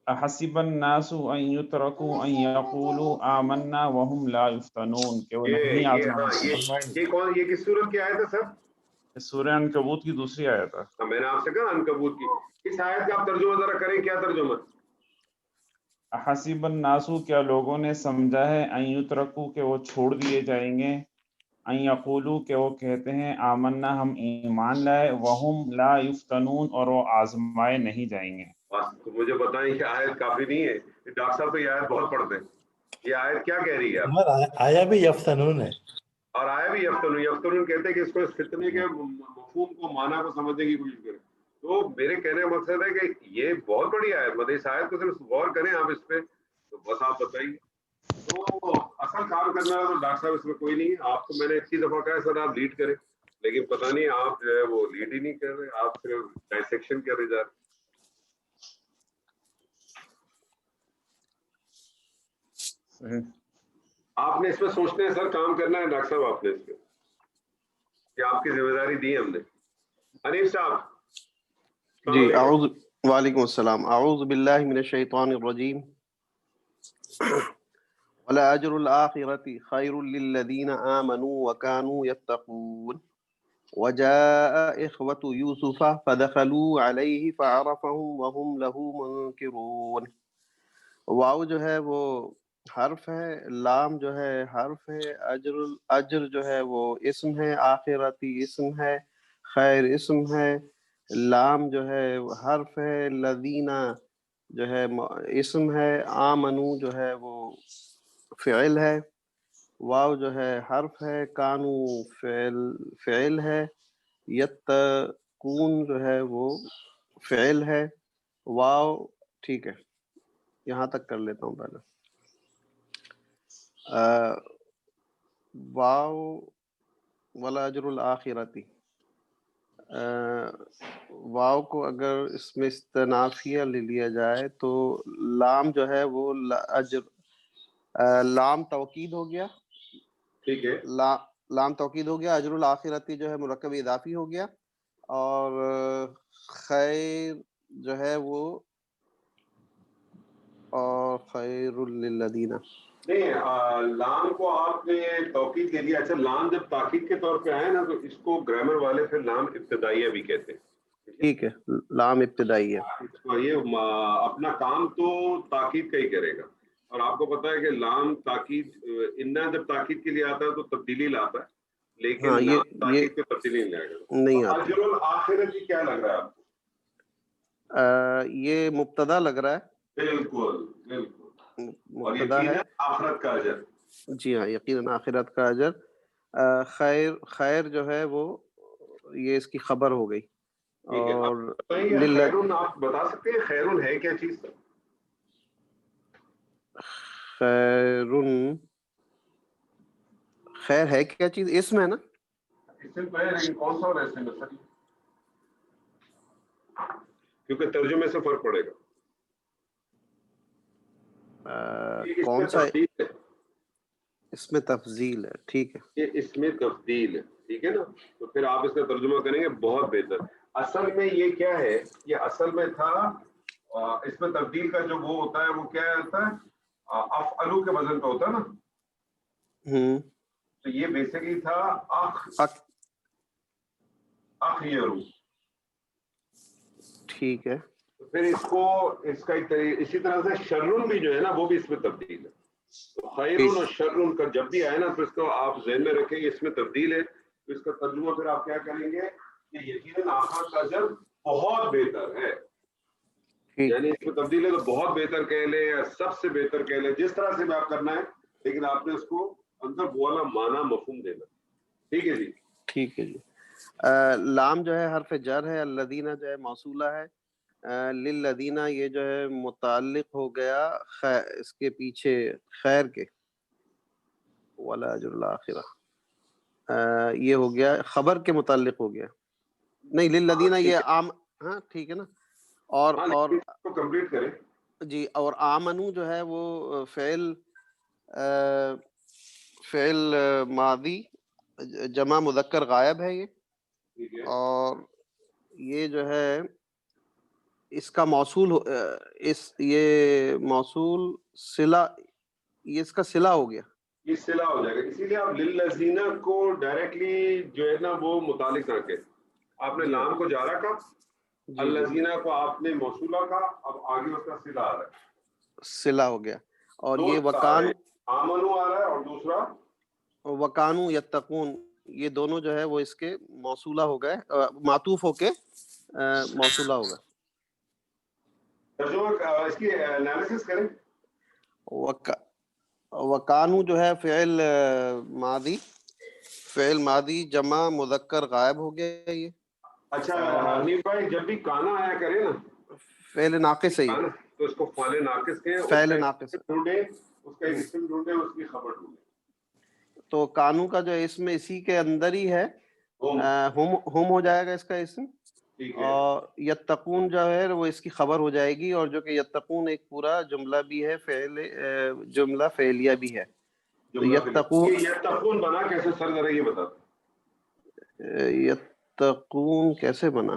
حسب الناس ان يتركوا ان يقولوا آمنا وهم لا يفتنون، کہ وہ نہیں یہ کون، یہ کس سورت کی آیت ہے سر؟ سورہ عنکبوت کی دوسری آیت ہے. میں نے آپ سے کہا عنکبوت کی. اس آیت کا آپ ترجمہ ذرا کریں، کیا ترجمہ؟ حسب الناس، کیا لوگوں نے سمجھا ہے، ان یترکوا کہ وہ چھوڑ دیے جائیں گے، ان یقولوا کہ وہ کہتے ہیں آمنا ہم ایمان لائے، وہم لا یفتنون اور وہ آزمائے نہیں جائیں گے. بس تو مجھے بتائیں کہ آیت کافی نہیں ہے. ڈاکٹر صاحب تو یہ آیت بہت پڑھتے ہیں. یہ آیت کیا کہہ رہی ہے؟ آیا بھی یفتنون ہے اور آیا بھی یفتنون. یفتنون کہتے ہیں کہ اس کو اس فتنے کے مفہوم کو، معنی کو سمجھنے کی کوشش کریں. تو میرے کہنے کا مقصد ہے کہ یہ بہت بڑی آیت، مطلب اس آیت کو صرف غور کریں آپ اس پہ، تو بس آپ بتائیے. تو اصل کام کرنا ہے تو ڈاکٹر صاحب اس میں کوئی نہیں ہے. آپ کو میں نے اتنی دفعہ کہا ہے سر آپ لیڈ کریں، لیکن پتہ نہیں آپ جو ہے وہ لیڈ ہی نہیں کر رہے، آپ صرف ڈائسیکشن کر رہے جا رہے. آپ نے اس پہ سوچنا ہے سر، کام کرنا ہے ڈاکٹر صاحب آپ نے اس پہ، کہ آپ کی ذمہ داری دی ہم نے. حنیف صاحب جی وعلیکم السلام. اعوذ باللہ من الشیطان الرجیم. وَلَأَجْرُ الْآخِرَةِ خَيْرٌ لِلَّذِينَ آمَنُوا وَكَانُوا يَتَّقُونَ. وَجَاءَ إِخْوَةُ يُوسُفَ فَدَخَلُوا عَلَيْهِ فَعَرَفَهُمْ وَهُمْ لَهُ مُنْكِرُونَ. واو جو ہے وہ حرف ہے، لام جو ہے حرف ہے، اجر جو ہے وہ اسم ہے، آخرتی اسم ہے، خیر اسم ہے، لام جو ہے حرف ہے، لذینہ جو ہے اسم ہے، آمنو جو ہے وہ فعل ہے، واو جو ہے حرف ہے، کانو فعل ہے، یتقون جو ہے وہ فعل ہے، واو ٹھیک ہے. یہاں تک کر لیتا ہوں پہلے. واو ولا اجر الآخرتی، واو کو اگر اس میں استنافیہ لے لیا جائے تو لام جو ہے وہ اجر، لام توکید ہو گیا، ٹھیک ہے، لام توکید ہو گیا. اجر الآخرتی جو ہے مرکب اضافی ہو گیا، اور خیر جو ہے وہ اور خیر للذین. نہیں لام کو آپ نے توکید کے دیا. اچھا لام جب تاکید کے طور پہ آئے نا تو اس کو گرامر والے پھر لام ابتدائیہ بھی کہتے ہیں. ٹھیک ہے، لام ابتدائی ہے. یہ اپنا کام تو تاکید کا ہی کرے گا. اور آپ کو پتا ہے کہ لام تاکید، انا جب تاکید کے لیے آتا ہے تو تبدیلی لاتا ہے، لیکن لام تاکید کو تبدیلی نہیں لائے گا. نہیں آتا. اجر الآخرت جی کیا لگ رہا ہے آپ کو؟ یہ مبتدا لگ رہا ہے. بالکل بالکل، اور مبتدا ہے آخرت کا اجر. جی ہاں، یقیناً آخرت کا اجر. خیر جو ہے وہ یہ اس کی خبر ہو گئی. اور خیرون آپ بتا سکتے ہیں خیرون ہے کیا چیز؟ خیر ہے کیا چیز؟ اسم ہے نا، اسم ہے، لیکن کون سا اور اسم ہے سر؟ کیونکہ ترجمے سے فرق پڑے گا. کون سا؟ اس میں تفضیل ہے. ٹھیک ہے، یہ اس میں تفضیل ہے، ٹھیک ہے نا. تو پھر آپ اس کا ترجمہ کریں گے بہت بہتر. اصل میں یہ کیا ہے؟ یہ اصل میں تھا اس میں تبدیل کا جو وہ ہوتا ہے وہ کیا ہوتا ہے؟ افعلو کے وزن پہ ہوتا ہے نا. تو یہ بیسیکلی تھا اخیرو. ٹھیک ہے. پھر اس کو اس کا ایک اسی طرح سے شرن بھی جو ہے نا وہ بھی اس میں تبدیل ہے. تو خیرون اور شرن کا جب بھی آئے نا تو اس کو آپ ذہن میں رکھیں اس میں تبدیل ہے. تو اس کا ترجمہ پھر آپ کیا کریں گے کہ یقیناً آخر کا اجر بہت بہتر ہے. یعنی اس میں تبدیل ہے تو بہت بہتر کہہ لیں یا سب سے بہتر کہہ لیں، جس طرح سے بھی آپ کرنا ہے، لیکن آپ نے اس کو اندر وہ والا معنی مفہوم دینا. ٹھیک ہے جی. ٹھیک ہے جی. لام جو ہے حرف جر ہے، الذین جو ہے موصولہ ہے، للذین یہ جو ہے متعلق ہو گیا اس کے پیچھے خیر کے، ولاجر الآخرہ یہ ہو گیا خبر کے متعلق ہو گیا. نہیں للذین یہ عام، ہاں ٹھیک ہے نا. اور کمپلیٹ کریں جی. اور آمنو جو ہے وہ فعل ماضی جمع مذکر غائب ہے یہ. اور یہ جو ہے اس کا موصول یہ موصول صلہ، یہ اس کا صلہ ہو گیا، یہ صلہ ہو جائے گا. اسی لیے آپ للذین کو ڈائریکٹلی جو ہے نا وہ متعلق رکھیں. آپ نے لام کو جارا کا، الذین کو آپ نے موصولہ کا، اب آگے اس کا صلہ آ رہا ہے، صلہ ہو گیا. اور یہ وکان آمنو آ رہا ہے اور دوسرا وکانو یتقون، یہ دونوں جو ہے وہ اس کے موصولہ ہو گئے، معطوف ہو کے موصولہ ہو گئے. اس کی انالیسس کریں. وکانو جو ہے فعل ماضی جمع مذکر غائب ہو گیا یہ. اچھا حنیف بھائی، جب بھی کانا آیا کرے نا فعل ناقص ہے یہ، تو اس کو فعل ناقص کے فعل ناقص ڈھونڈے، اس کا ایک اسم ڈھونڈے، اس کی خبر ڈھونڈے. تو کانو کا جو اسم اسی کے اندر ہی ہے، ہم ہو جائے گا اس کا اسم. اور یتقون جو ہے وہ اس کی خبر ہو جائے گی، اور جو کہ یتقون ایک پورا جملہ بھی ہے، جملہ فعلیہ بھی ہے. تو یتقون بنا کیسے سر ذرا یہ بتا. یتقون کیسے بنا؟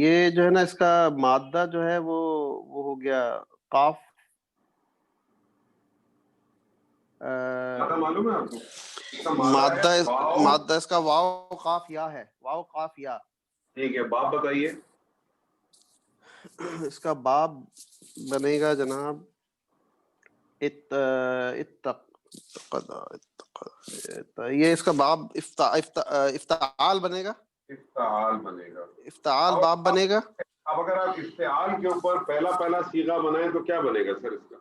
یہ جو ہے نا اس کا مادہ جو ہے وہ ہو گیا قاف. معلوم ہے آپ کو مادہ اس کا واو قاف یا ہے، واو قاف یا. ٹھیک ہے. باب بتائیے. اس کا باب بنے گا جناب یہ اس کا باب افتعال بنے گا. افتعال باب بنے گا. اب اگر آپ افتعال کے اوپر پہلا صیغہ بنائیں تو کیا بنے گا سر اس کا؟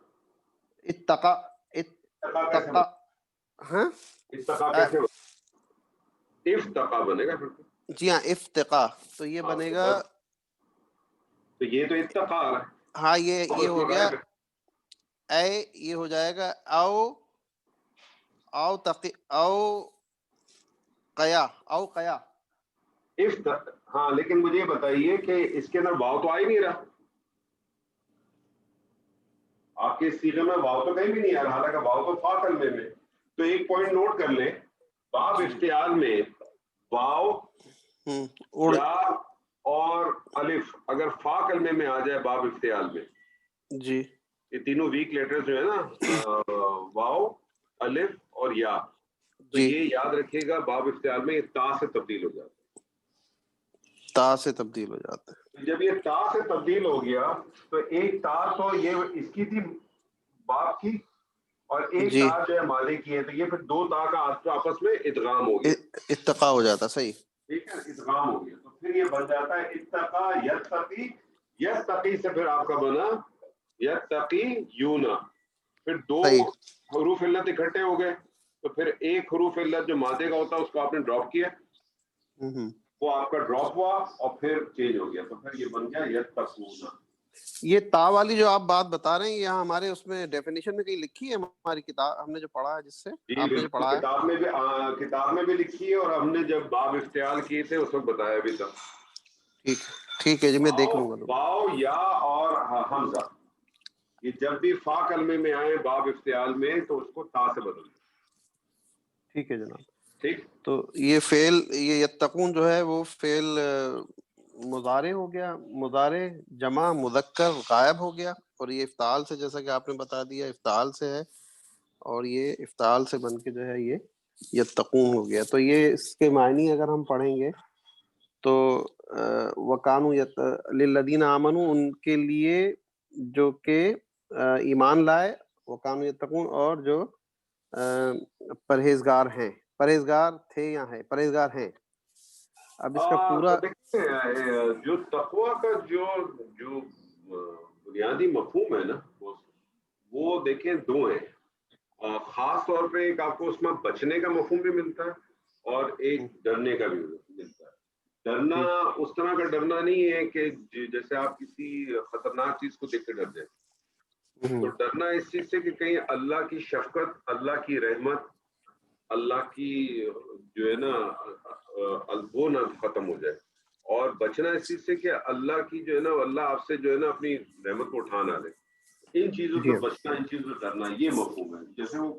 اتقا. ہاں افتقا بنے گا. جی ہاں افتقا. تو یہ بنے گا، تو یہ تو اتقا ہے. ہاں یہ ہو گیا یہ ہو جائے گا او قیا. ہاں لیکن مجھے یہ بتائیے کہ اس کے اندر واو تو آ ہی نہیں رہا. آپ کے سیغے میں واو تو کہیں بھی نہیں آ رہا، حالانکہ واو تو فا کلمے میں. تو ایک پوائنٹ نوٹ کر لیں، باب افتعال میں واو یا اور الف اگر فا کلمے میں آ جائے باب افتعال میں، جی یہ تینوں ویک لیٹر جو ہے نا واو الف اور یا، تو یہ یاد رکھیے گا باب افتعال میں یہ تا سے تبدیل ہو جاتا ہے. جب یہ تا سے تبدیل ہو گیا تو ایک تا تو یہ اس کی تھی باب کی، اور ایک تا جو ہے ماضی کی ہے، تو یہ پھر دو تا کا آپس میں ادغام ہو گیا، اتقا ہو جاتا. صحیح. ٹھیک ہے، ادغام ہو گیا. تو پھر یہ بن جاتا ہے اتقا یتقی. یتقی سے پھر آپ کا بنا یتقی یونا. پھر دو حروف علت اکٹھے ہو گئے، تو پھر ایک حروف علت جو مادے کا ہوتا ہے اس کو آپ نے ڈراپ کیا، وہ آپ کا ڈراپ ہوا اور پھر چینج ہو گیا، تو پھر یہ بن گیا یتقونا. یہ تا والی جو آپ بات بتا رہے ہیں یہاں ہمارے اس میں ڈیفینیشن میں کہیں لکھی ہے ہماری کتاب، ہم نے جو پڑھا ہے جس سے آپ نے جو پڑھا ہے کتاب میں بھی لکھی ہے، اور ہم نے جب باب افتعال کیے تھے اس وقت بتایا بھی تھا. ٹھیک ہے جی، میں دیکھ لوں گا. واو یا اور حمزہ یہ جب بھی فا کلمے میں آئے باب افتعال میں تو اس کو تا سے بدل دیں. ٹھیک ہے جناب. ٹھیک. تو یہ فعل یہ یتقون جو ہے وہ فعل مضارع ہو گیا، مضارع جمع مذکر غائب ہو گیا، اور یہ افتعال سے، جیسا کہ آپ نے بتا دیا افتعال سے ہے، اور یہ افتعال سے بن کے جو ہے یہ یتقون ہو گیا. تو یہ اس کے معنی اگر ہم پڑھیں گے تو وَكَانُوا لِلَّذِينَ آمَنُوا، ان کے لیے جو کہ ایمان لائے، وَكَانُوا يَتَّقُونَ، اور جو پرہیزگار ہیں، پرہیزگار تھے یا ہیں، پرہیزگار ہیں. اب اس کا پورا دیکھیں جو تقوی کا جو جو بنیادی مفہوم ہے نا وہ دیکھیں دو ہیں. خاص طور پہ ایک آپ کو اس میں بچنے کا مفہوم بھی ملتا ہے اور ایک ڈرنے کا بھی ملتا ہے. ڈرنا اس طرح کا ڈرنا نہیں ہے کہ جیسے آپ کسی خطرناک چیز کو دیکھ کے ڈر جائیں. تو ڈرنا اس چیز سے کہ کہیں اللہ کی شفقت، اللہ کی رحمت، اللہ کی جو ہے نا وہ نہ ختم ہو جائے. اور بچنا اس چیز سے کہ اللہ کی جو ہے نا اللہ آپ سے جو ہے نا اپنی رحمت کو اٹھا نہ لے. ان چیزوں سے بچنا، ان چیزوں سے ڈرنا، یہ مفہوم ہے. جیسے وہ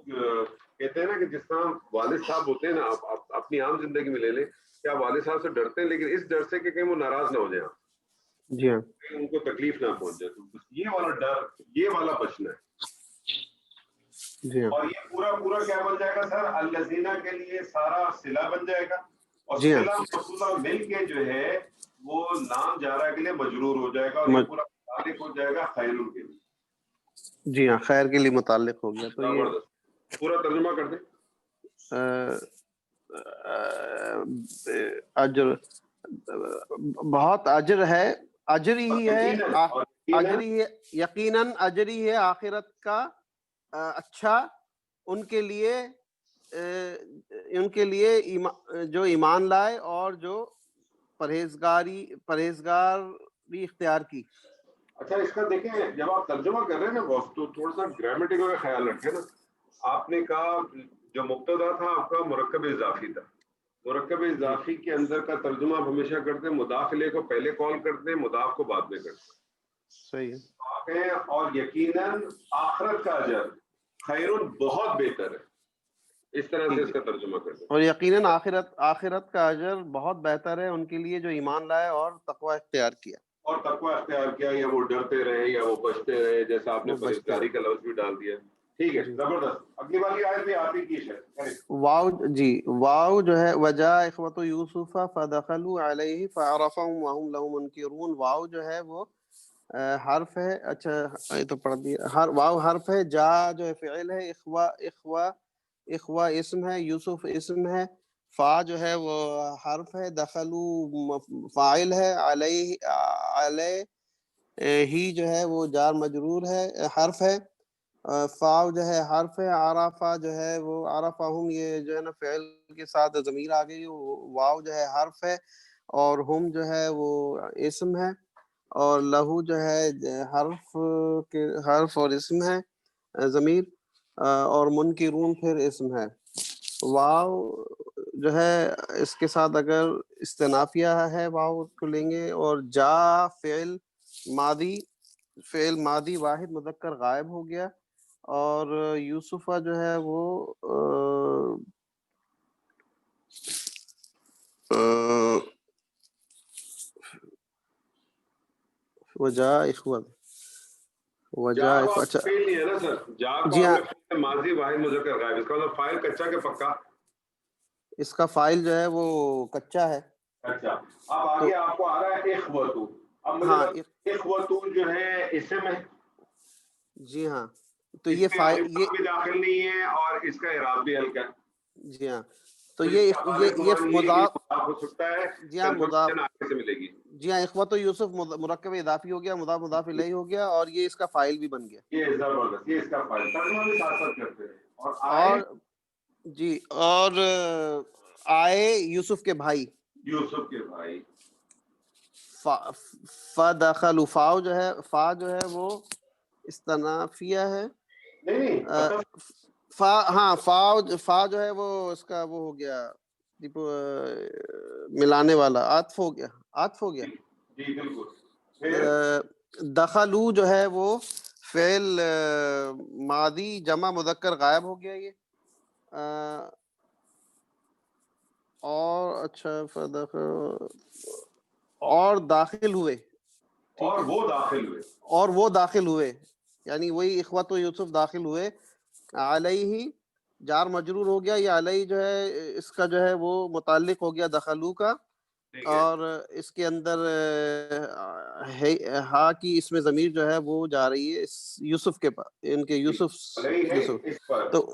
کہتے ہیں نا کہ جس طرح والد صاحب ہوتے ہیں نا، آپ اپنی عام زندگی میں لے لیں کہ آپ والد صاحب سے ڈرتے ہیں لیکن اس ڈر سے کہ کہیں وہ ناراض نہ ہو جائیں، جی ہاں، ان کو تکلیف نہ پہنچ جائے. تو یہ والا ڈر، یہ والا بچنا ہے. جی ہاں، اور یہ پورا کیا بن جائے گا سر؟ الذین کے لیے سارا صلہ بن جائے گا، اور جی ہاں، صلہ موصولہ مل کے جو ہے وہ نام جارہ کے لیے مجرور ہو جائے گا، اور یہ پورا متعلق ہو جائے گا خیر کے لیے. جی ہاں، خیر کے لیے متعلق ہو گیا. تو یہ زبردست، پورا ترجمہ کر دیں. اجر، بہت اجر ہے، اجر ہی ہے، اجر ہی ہے، یقیناً اجر ہی ہے آخرت کا اچھا ان کے لیے جو ایمان لائے اور جو پرہیزگاری اختیار کی. اچھا اس کا دیکھیں جب آپ ترجمہ کر رہے ہیں نا بہت، تو تھوڑا سا گرامیٹیکل کا خیال رکھیں نا. آپ نے کہا جو مبتدا تھا آپ کا مرکب اضافی تھا. مرکب اضافی کے اندر کا ترجمہ آپ ہمیشہ کرتے ہیں مضاف الیہ کو پہلے کال کرتے ہیں، مضاف کو بعد میں کرتے ہیں. صحیح ہے. اور یقیناً آخرت کا اجر خیر بہت بہتر ہے. اس طرح سے اس کا ترجمہ کرتے ہیں. اور یقیناً آخرت کا اجر بہت بہتر ہے ان کے لیے جو ایمان لائے اور تقوی اختیار کیا. اور تقوی اختیار کیا، یا وہ ڈرتے رہے یا وہ بچتے رہے، جیسا آپ نے وہ بچتے پرہیزگاری کا لفظ بھی ڈال دیا. ٹھیک ہے، زبردست. اگلی والی آیت بھی آپ ہی کی ہے. واو، جی واو جو ہے وجاء اخوۃ یوسف فدخلوا علیہ فعرفهم وهم له منکرون. واو جو ہے وہ حرف ہے. اچھا یہ تو پڑھ دیا. واو حرف ہے، جا جو ہے فعل ہے، اخوا اسم ہے، یوسف اسم ہے، فا جو ہے وہ حرف ہے، دخلوا فاعل ہے، علیہ ہی جو ہے وہ جار مجرور ہے، حرف ہے. فاو جو ہے حرف ہے، عرفہ جو ہے وہ عرفہم، یہ جو ہے نا فعل کے ساتھ ضمیر آ گئی. واو جو ہے حرف ہے، اور ہم جو ہے وہ اسم ہے، اور لہو جو ہے حرف اور اسم ہے ضمیر، اور منکرون پھر اسم ہے. واو جو ہے اس کے ساتھ اگر استنافیہ ہے واو کو لیں گے، اور جا فعل ماضی واحد مذکر غائب ہو گیا، اور یوسفہ جو ہے وہ وجاء اخوت اچھا فعل نہیں ہے نا سر، جا کو جی ہاں، آپ نے ماضی واحد مذکر غائب، اس کا مطلب فاعل کچا کہ پکا؟ اس کا فاعل جو ہے وہ کچا ہے. اچھا اب آگے آپ کو آ رہا ہے اخوتو. اب مجھے ہاں اخوتو جو ہے اسم ہے. جی ہاں، تو اس یہ میں الف بھی داخل نہیں ہے اور اس کا اعراب بھی ہلکا ہے. جی ہاں، تو اس کا غالب یہ گمان مضاف، مضاف ہو سکتا ہے. جی ہاں مضاف، کنفرمیشن آگے سے ملے گی. جی ہاں اخوت یوسف مرکب اضافی ہو گیا، مضاف الیہ ہو گیا، اور یہ اس کا فاعل بھی بن گیا. یہ زبردست، یہ اس کا فائدہ ترجمہ بھی ساتھ ساتھ کرتے ہیں. اور اور جی، اور آئے یوسف کے بھائی، یوسف کے بھائی. فدخلوا، فا جو ہے وہ استنافیہ ہے. نہیں فا جو ہے وہ اس کا وہ ہو گیا ملانے والا، عطف ہو گیا. جی بالکل. دخلوا جو ہے وہ فعل ماضی جمع مذکر غائب ہو گیا یہ. اور اچھا اور داخل ہوئے، اور وہ داخل ہوئے، اور وہ داخل ہوئے، یعنی وہی اخوت یوسف داخل ہوئے. علیہ جار مجرور ہو گیا، یہ علیہ جو ہے اس کا جو ہے وہ متعلق ہو گیا دخلو کا، ٹھیک ہے. اور اس کے اندر ہا کی اس میں ضمیر جو ہے وہ جا رہی ہے یوسف کے پاس، ان کے یوسف علیہ ہے یوسف اس پر، تو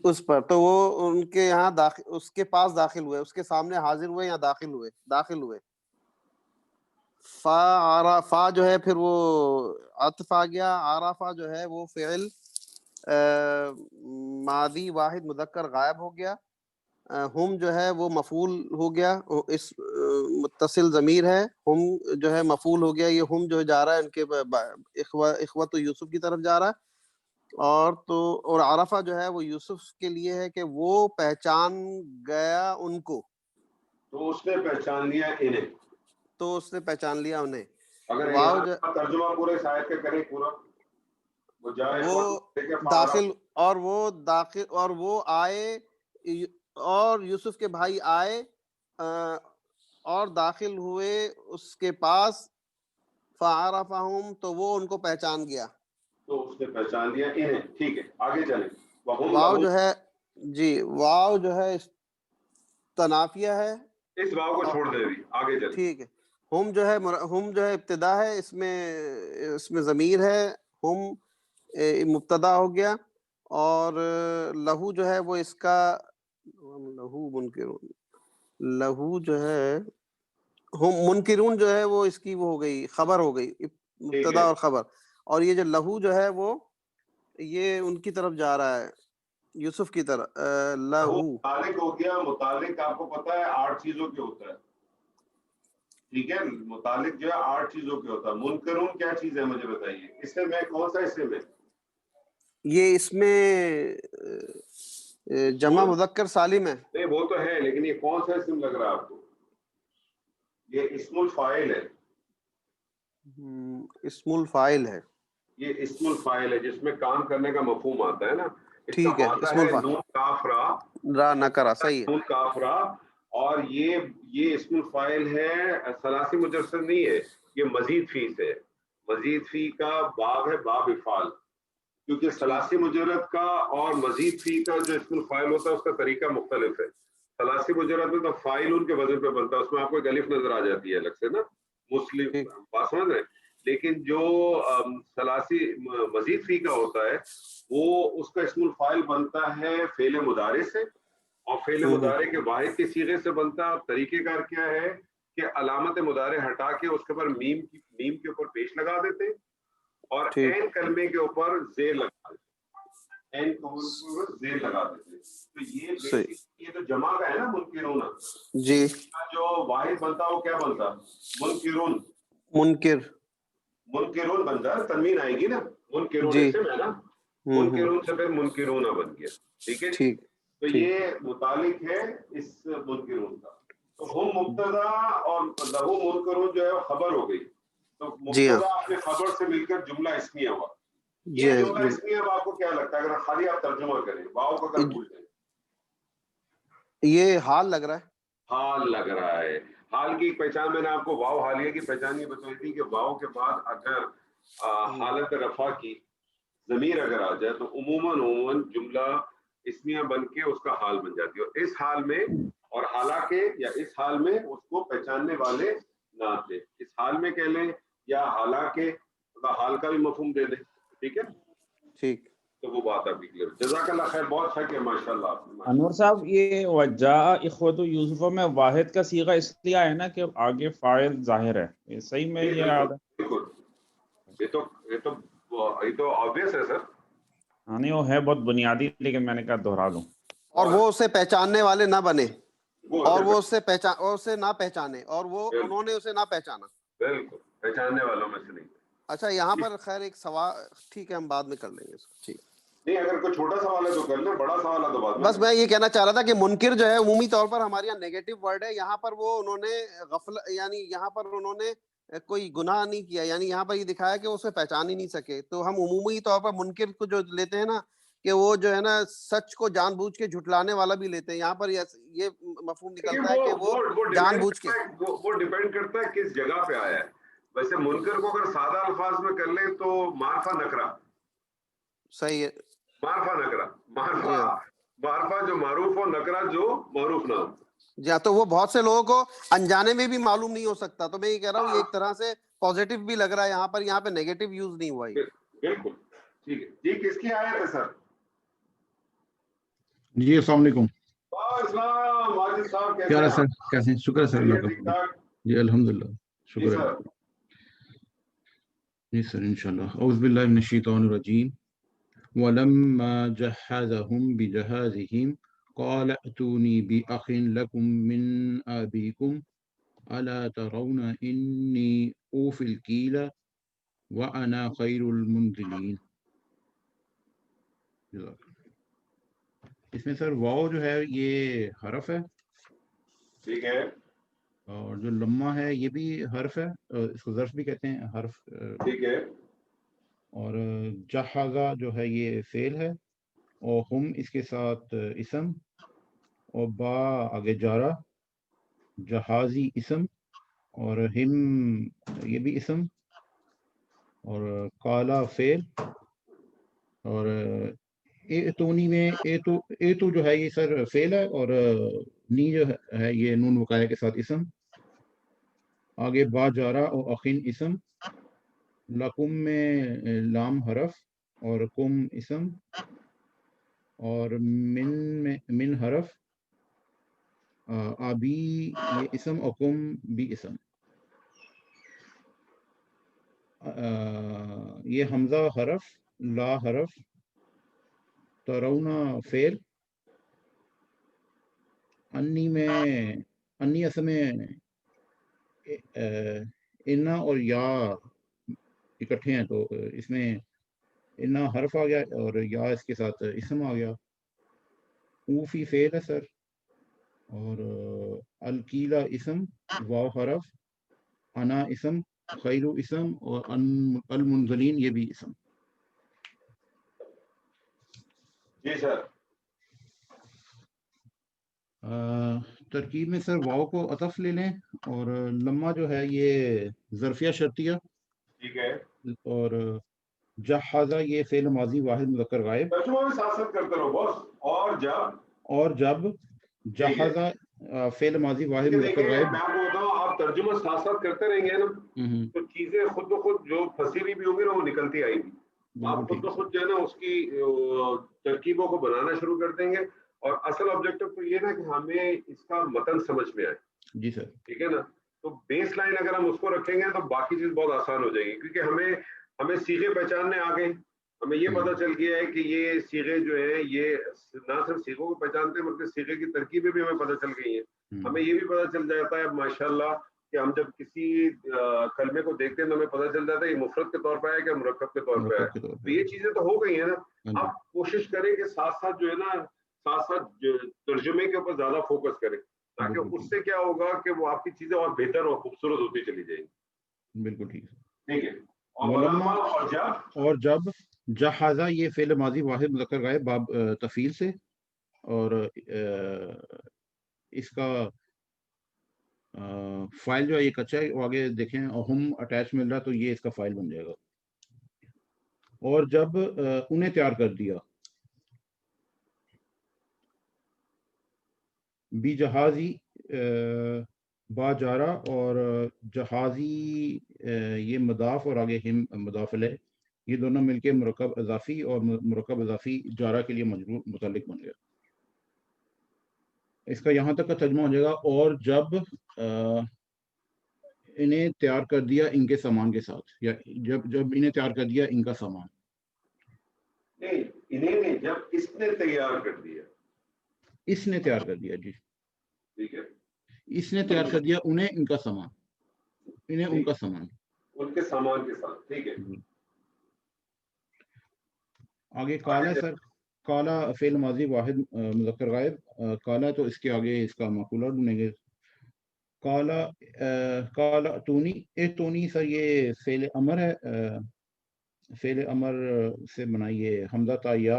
اس پر، تو وہ ان کے یہاں اس کے پاس داخل ہوئے، اس کے سامنے حاضر ہوئے یا داخل ہوئے. فا جو ہے پھر وہ عطف آ گیا. عرفہ جو ہے وہ فعل ماضی واحد مذکر غائب ہو گیا. ہم جو ہے وہ مفعول ہو گیا، اس متصل ضمیر ہے، ہم جو ہے مفعول ہو گیا. یہ ہم جو جا رہا ہے ان کے اخوت یوسف کی طرف جا رہا ہے. اور عرفہ جو ہے وہ یوسف کے لیے ہے کہ وہ پہچان گیا ان کو، تو اس نے پہچان لیا انہیں، تو اس نے پہچان لیا انہیں. اگر واو یہاں ترجمہ پورے شاید کے کریں پورا، وہ جائے وہ داخل، اور وہ آئے، اور یوسف کے بھائی آئے اور داخل ہوئے اس کے پاس. فعرفہم تو وہ ان کو پہچان گیا، تو اس نے پہچان لیا انہیں. ٹھیک ہے آگے چلیں. واو جو ہے جی، واو جو ہے تنافیہ ہے، اس واو کو چھوڑ دے بھی آگے چلیں. ٹھیک ہے. ہم جو ہے ابتدا ہے، اس میں ضمیر ہے، ہم مبتدا ہو گیا. اور لہو جو ہے وہ اس کا لہو منکرون، لہو جو ہے ہم منکرون جو ہے وہ اس کی وہ ہو گئی، خبر ہو گئی، مبتدا اور خبر. اور یہ جو لہو جو ہے وہ یہ ان کی طرف جا رہا ہے، یوسف کی طرف. لہو متعلق ہو گیا. متعلق آپ کو پتا ہے 8 چیزوں کے ہوتا ہے، ٹھیک ہے. متعلق جو ہے 8 چیزوں کے ہوتا ہے. منکرون کیا چیز ہے مجھے بتائیے، اس میں کون سا حصے میں؟ یہ اس میں جمع مذکر سالم ہے. نہیں وہ تو ہے، لیکن یہ کون سا اسم لگ رہا ہے آپ کو؟ یہ اسم الفاعل ہے. اسم الفاعل ہے، یہ اسم الفاعل ہے جس میں کام کرنے کا مفہوم آتا ہے نا. اس کا ٹھیک ہے. معنی اسم ہے الفاعل نون کاف را، را نہ کرا، صحیح ہے. نون کاف را. اور یہ اسم الفاعل ہے، ثلاثی مجسد نہیں ہے، یہ مزید فی سے. مزید فی کا باب ہے، باب افعال، کیونکہ ثلاثی مجرد کا اور مزید فی کا جو اسم الفاعل ہوتا ہے اس کا طریقہ مختلف ہے. ثلاثی مجرد میں تو فاعلون کے وزن پہ بنتا ہے، اس میں آپ کو ایک الف نظر آ جاتی ہے الگ سے نا، مسلم بات سمجھ رہے ہیں. لیکن جو ثلاثی مزید فی کا ہوتا ہے وہ اس کا اسم الفاعل بنتا ہے فعل مضارع سے، اور فعل مضارع کے واحد کے صیغے سے بنتا ہے. اور طریقہ کار کیا ہے کہ علامت مضارع ہٹا کے اس کے اوپر میم کے اوپر پیش لگا دیتے ہیں، اور این کلمے کے اوپر زیر لگا دیتے ہیں، این کو زیر لگا دیتے ہیں. تو یہ تو جمع کا ہے نا، منکرون جی. جو واحد بنتا وہ کیا بنتا؟ منکرون. منکرون بنتا ہے، تنوین آئے گی نا. منکرون اسم ہے نا، منکرون سے پھر منکرون بن گیا. ٹھیک ہے. تو یہ متعلق ہے اس منکرون کا. تو ہم مبتدا اور لہو منکرون جو ہے وہ خبر ہو گئی. تو مبتدا اپنے خبر سے مل کر جملہ اسمیہ ہوا. یہ جملہ اسمیہ اب آپ کو کیا لگتا ہے اگر خالی آپ ترجمہ کریں، واؤ کو اگر بھول جائیں؟ یہ حال لگ رہا ہے، حال لگ رہا ہے. حال کی پہچان میں نے آپ کو واؤ حالیہ کی پہچان یہ بتائی تھی کہ واؤ کے بعد اگر حالت رفع کی ضمیر اگر آ جائے تو عموماً جملہ اسمیہ بن کے اس کا حال بن جاتی ہے. اور اس حال میں اور حالانکہ یا اس حال میں اس کو پہچاننے والے نہ تھے. اس حال میں کہہ لیں یا حالانکہ حال کا بھی مفہوم دے دیں. ٹھیک ہے، ٹھیک. تو وہ بات آپ کی کلیئر. جزاک اللہ خیر، بہت اچھا کیا ماشاء اللہ. انور صاحب یہ وجاء اخوت یوسف میں واحد کا صیغہ اس لیے ہے نا کہ آگے فاعل ظاہر ہے، یہ صحیح میں یہ یاد ہے؟ بالکل، یہ تو obvious ہے سر. ہاں نہیں وہ ہے بہت بنیادی، لیکن میں نے کہا دہرا دوں. اور وہ اسے پہچاننے والے نہ بنے، اور وہ اسے نہ پہچانے، اور وہ انہوں نے اسے نہ پہچانا. بالکل پہچاننے والوں میں سے نہیں. اچھا یہاں پر خیر ایک سوال، ٹھیک ہے ہم بعد میں کر لیں گے اس کو. ٹھیک نہیں، اگر کوئی چھوٹا سوال ہے تو کر لیں، بڑا سوال ہے تو بعد میں. بس میں یہ کہنا چاہ رہا تھا کہ منکر جو ہے عمومی طور پر ہمارے یہاں نیگیٹو ورڈ ہے. یہاں پر وہ انہوں نے یعنی یہاں پر انہوں نے کوئی گناہ نہیں کیا، یعنی یہاں پر یہ دکھایا کہ وہ اسے پہچان ہی نہیں سکے. تو ہم عمومی طور پر منکر کو جو لیتے ہیں نا کہ وہ جو ہے نا سچ کو جان بوجھ کے جھٹلانے والا بھی لیتے ہیں. یہاں پر یہ مفہوم نکلتا ہے کہ وہ جان بوجھ کے. وہ ڈیپینڈ کرتا ہے کس جگہ پہ آیا ہے. ویسے منکر کو اگر سادہ الفاظ میں کر لیں تو معرفہ نکرہ صحیح ہے. معرفہ نکرہ معرفہ جو معروف ہو، نکرہ جو معروف نہ ہو. یا تو وہ بہت سے لوگوں کو انجانے میں بھی معلوم نہیں ہو سکتا. تو میں یہ کہہ رہا ہوں یہ ایک طرح سے پازیٹیو بھی لگ رہا ہے یہاں پر، یہاں پہ نیگیٹو یوز نہیں ہوا. بالکل ٹھیک ہے جی. کس کی آیت ہے سر؟ جی السلام علیکم. السلام واجد صاحب کیا حال ہے سر؟ کیسے ہیں؟ شکر ہے سر اللہ کا. جی الحمدللہ شکر ہے. جی سر انشاءاللہ. اعوذ باللہ من الشیطان الرجیم. وَلَمَّا جَهَّزَهُمْ بِجَهَازِهِمْ قَالَ ائْتُونِي بِأَخٍ لَكُمْ مِنْ أَبِيكُمْ أَلَا تَرَوْنَ إِنِّي أُوفِي الْكِيلَ وَأَنَا خَيْرُ الْمُنزِلِينَ. اس میں سر واو جو ہے یہ حرف ہے، ٹھیک ہے، اور جو لمہ ہے یہ بھی حرف ہے، اس کو ظرف بھی کہتے ہیں حرف. ٹھیک ہے. اور جہازہ جو ہے یہ فعل ہے، اور ہم اس کے ساتھ اسم، اور با آگے جارہ، جہازی اسم، اور ہم یہ بھی اسم، اور کالا فعل. اور ایتونی میں ایتو جو ہے یہ سر فعل ہے، اور نی جو ہے یہ نون وقایہ کے ساتھ اسم. آگے با جارہ اور اخین اسم، لکم میں لام حرف اور کم اسم، اور من حرف، ابی یہ اسم اور کم بھی اسم. یہ حمزہ حرف، لا حرف، ترونا فعل، انی اصل میں انا اور یا اکٹھے ہیں، تو اس میں انا حرف آ گیا اور یا اس کے ساتھ اسم آ گیا. اوفی فعل ہے سر، اور الکیلا اسم، واو حرف، انا اسم، خیر اسم، اور المنزلین یہ بھی اسم. جی سر. ترکیب میں سر واو کو عطف لے لیں، اور لمہ جو ہے یہ ظرفیہ شرطیہ. ٹھیک ہے. اور جہازہ یہ فعل ماضی واحد مذکر غائب. ترجمہ بھی ساتھ ساتھ کرتے رہو بوس. اور جب جہازہ فعل ماضی واحد مذکر غائب. میں آپ کو بتاؤں، آپ ترجمہ ساتھ ساتھ کرتے رہیں گے نا تو چیزیں خود بخود جو پھنسی ہوئی بھی ہوں گی نا وہ نکلتی آئیں گی. آپ خود بخود جو ہے نا اس کی ترکیبوں کو بنانا شروع کر دیں گے. اور اصل آبجیکٹو تو یہ نا کہ ہمیں اس کا متن سمجھ میں آئے. جی سر. ٹھیک ہے نا. تو بیس لائن اگر ہم اس کو رکھیں گے تو باقی چیز بہت آسان ہو جائے گی، کیونکہ ہمیں صیغے پہچاننے آ گئے. ہمیں یہ پتہ چل گیا ہے کہ یہ صیغے جو ہیں یہ نہ صرف صیغوں کو پہچانتے ہیں بلکہ صیغے کی ترکیبیں بھی ہمیں پتہ چل گئی ہیں. ہمیں یہ بھی پتہ چل جاتا ہے ماشاءاللہ کہ ہم جب کسی کلمے کو دیکھتے ہیں تو ہمیں پتہ چل جاتا ہے یہ مفرد کے طور پہ ہے کہ مرکب کے طور پہ ہے. تو یہ چیزیں تو ہو گئی ہیں نا. آپ کوشش کریں کہ ساتھ ساتھ جو ہے نا ترجمے کے اوپر زیادہ فوکس کریں، تاکہ اس سے کیا ہوگا کہ وہ آپ کی چیزیں اور بہتر اور خوبصورت ہوتی چلی جائیں گی. بالکل ٹھیک ہے. ٹھیک ہے. اور جب جہازہ یہ فعل ماضی واحد مذکر غائب باب تفعیل سے، اور اس کا فائل جو ہے یہ کچا ہے، وہ آگے دیکھیں ہم اٹیچ مل رہا تو یہ اس کا فائل بن جائے گا. اور جب انہیں تیار کر دیا، بی جہازی با جارہ، اور جہازی یہ مضاف اور آگے ہم مضاف الیہ، یہ دونوں مل کے مرکب اضافی، اور مرکب اضافی جارہ کے لیے مجرور متعلق بن گیا. اس کا یہاں تک کا ترجمہ ہو جائے گا اور جب انہیں تیار کر دیا ان کے سامان کے ساتھ، یا جب انہیں تیار کر دیا ان کا سامان. نہیں انہیں نہیں، جب اس نے تیار کر دیا. اس نے تیار کر دیا. جی ٹھیک ہے. اس نے تیار کر دیا انہیں ان کا سامان، انہیں ان کا سامان، ان کے سامان کے ساتھ. ٹھیک ہے. آگے کالا سر، کالا فعل ماضی واحد مذکر غائب. کالا تو اس کے آگے اس کا مقولہ ڈھونڈیں گے. کالا تونی، تونی سر یہ فعل امر ہے. فعل امر سے بنائیے حمزہ تا یا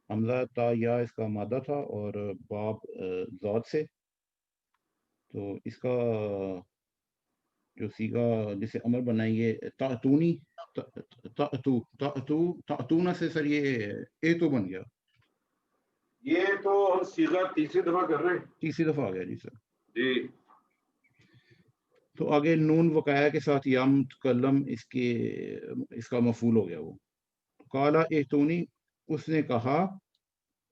حمزہ تا یا اس کا مادہ تھا اور باب ذات سے، تو اس کا جو سیگا جسے امر بنائیے تعتونی، تعتونا سے سر یہ اے تو بن گیا، یہ تو ہم سیغہ تیسری دفعہ کر رہے ہیں، تیسری دفعہ آ گیا جی سر۔ جی تو آگے نون وقایا کے ساتھ یا متکلم اس کا مفعول ہو گیا وہ۔ قالا ائتونی، اس نے کہا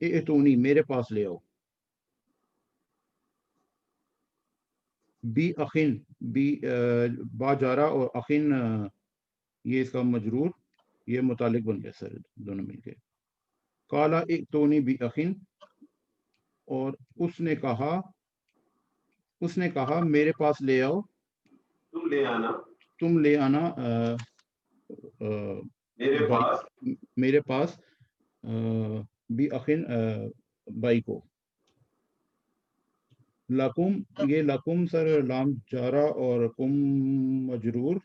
ائتونی میرے پاس لے آؤ، بی اخن، بی با جارہ اور اخن یہ اس کا مجرور، یہ متعلق بن گیا سر دونوں مل کے۔ قالا ائتونی بی اخن، اور اس نے کہا میرے پاس لے آؤ، تم لے آنا میرے پاس بی اخن بائی کو۔ لکم، یہ لکم سر لام جارہ اور کم مجرور،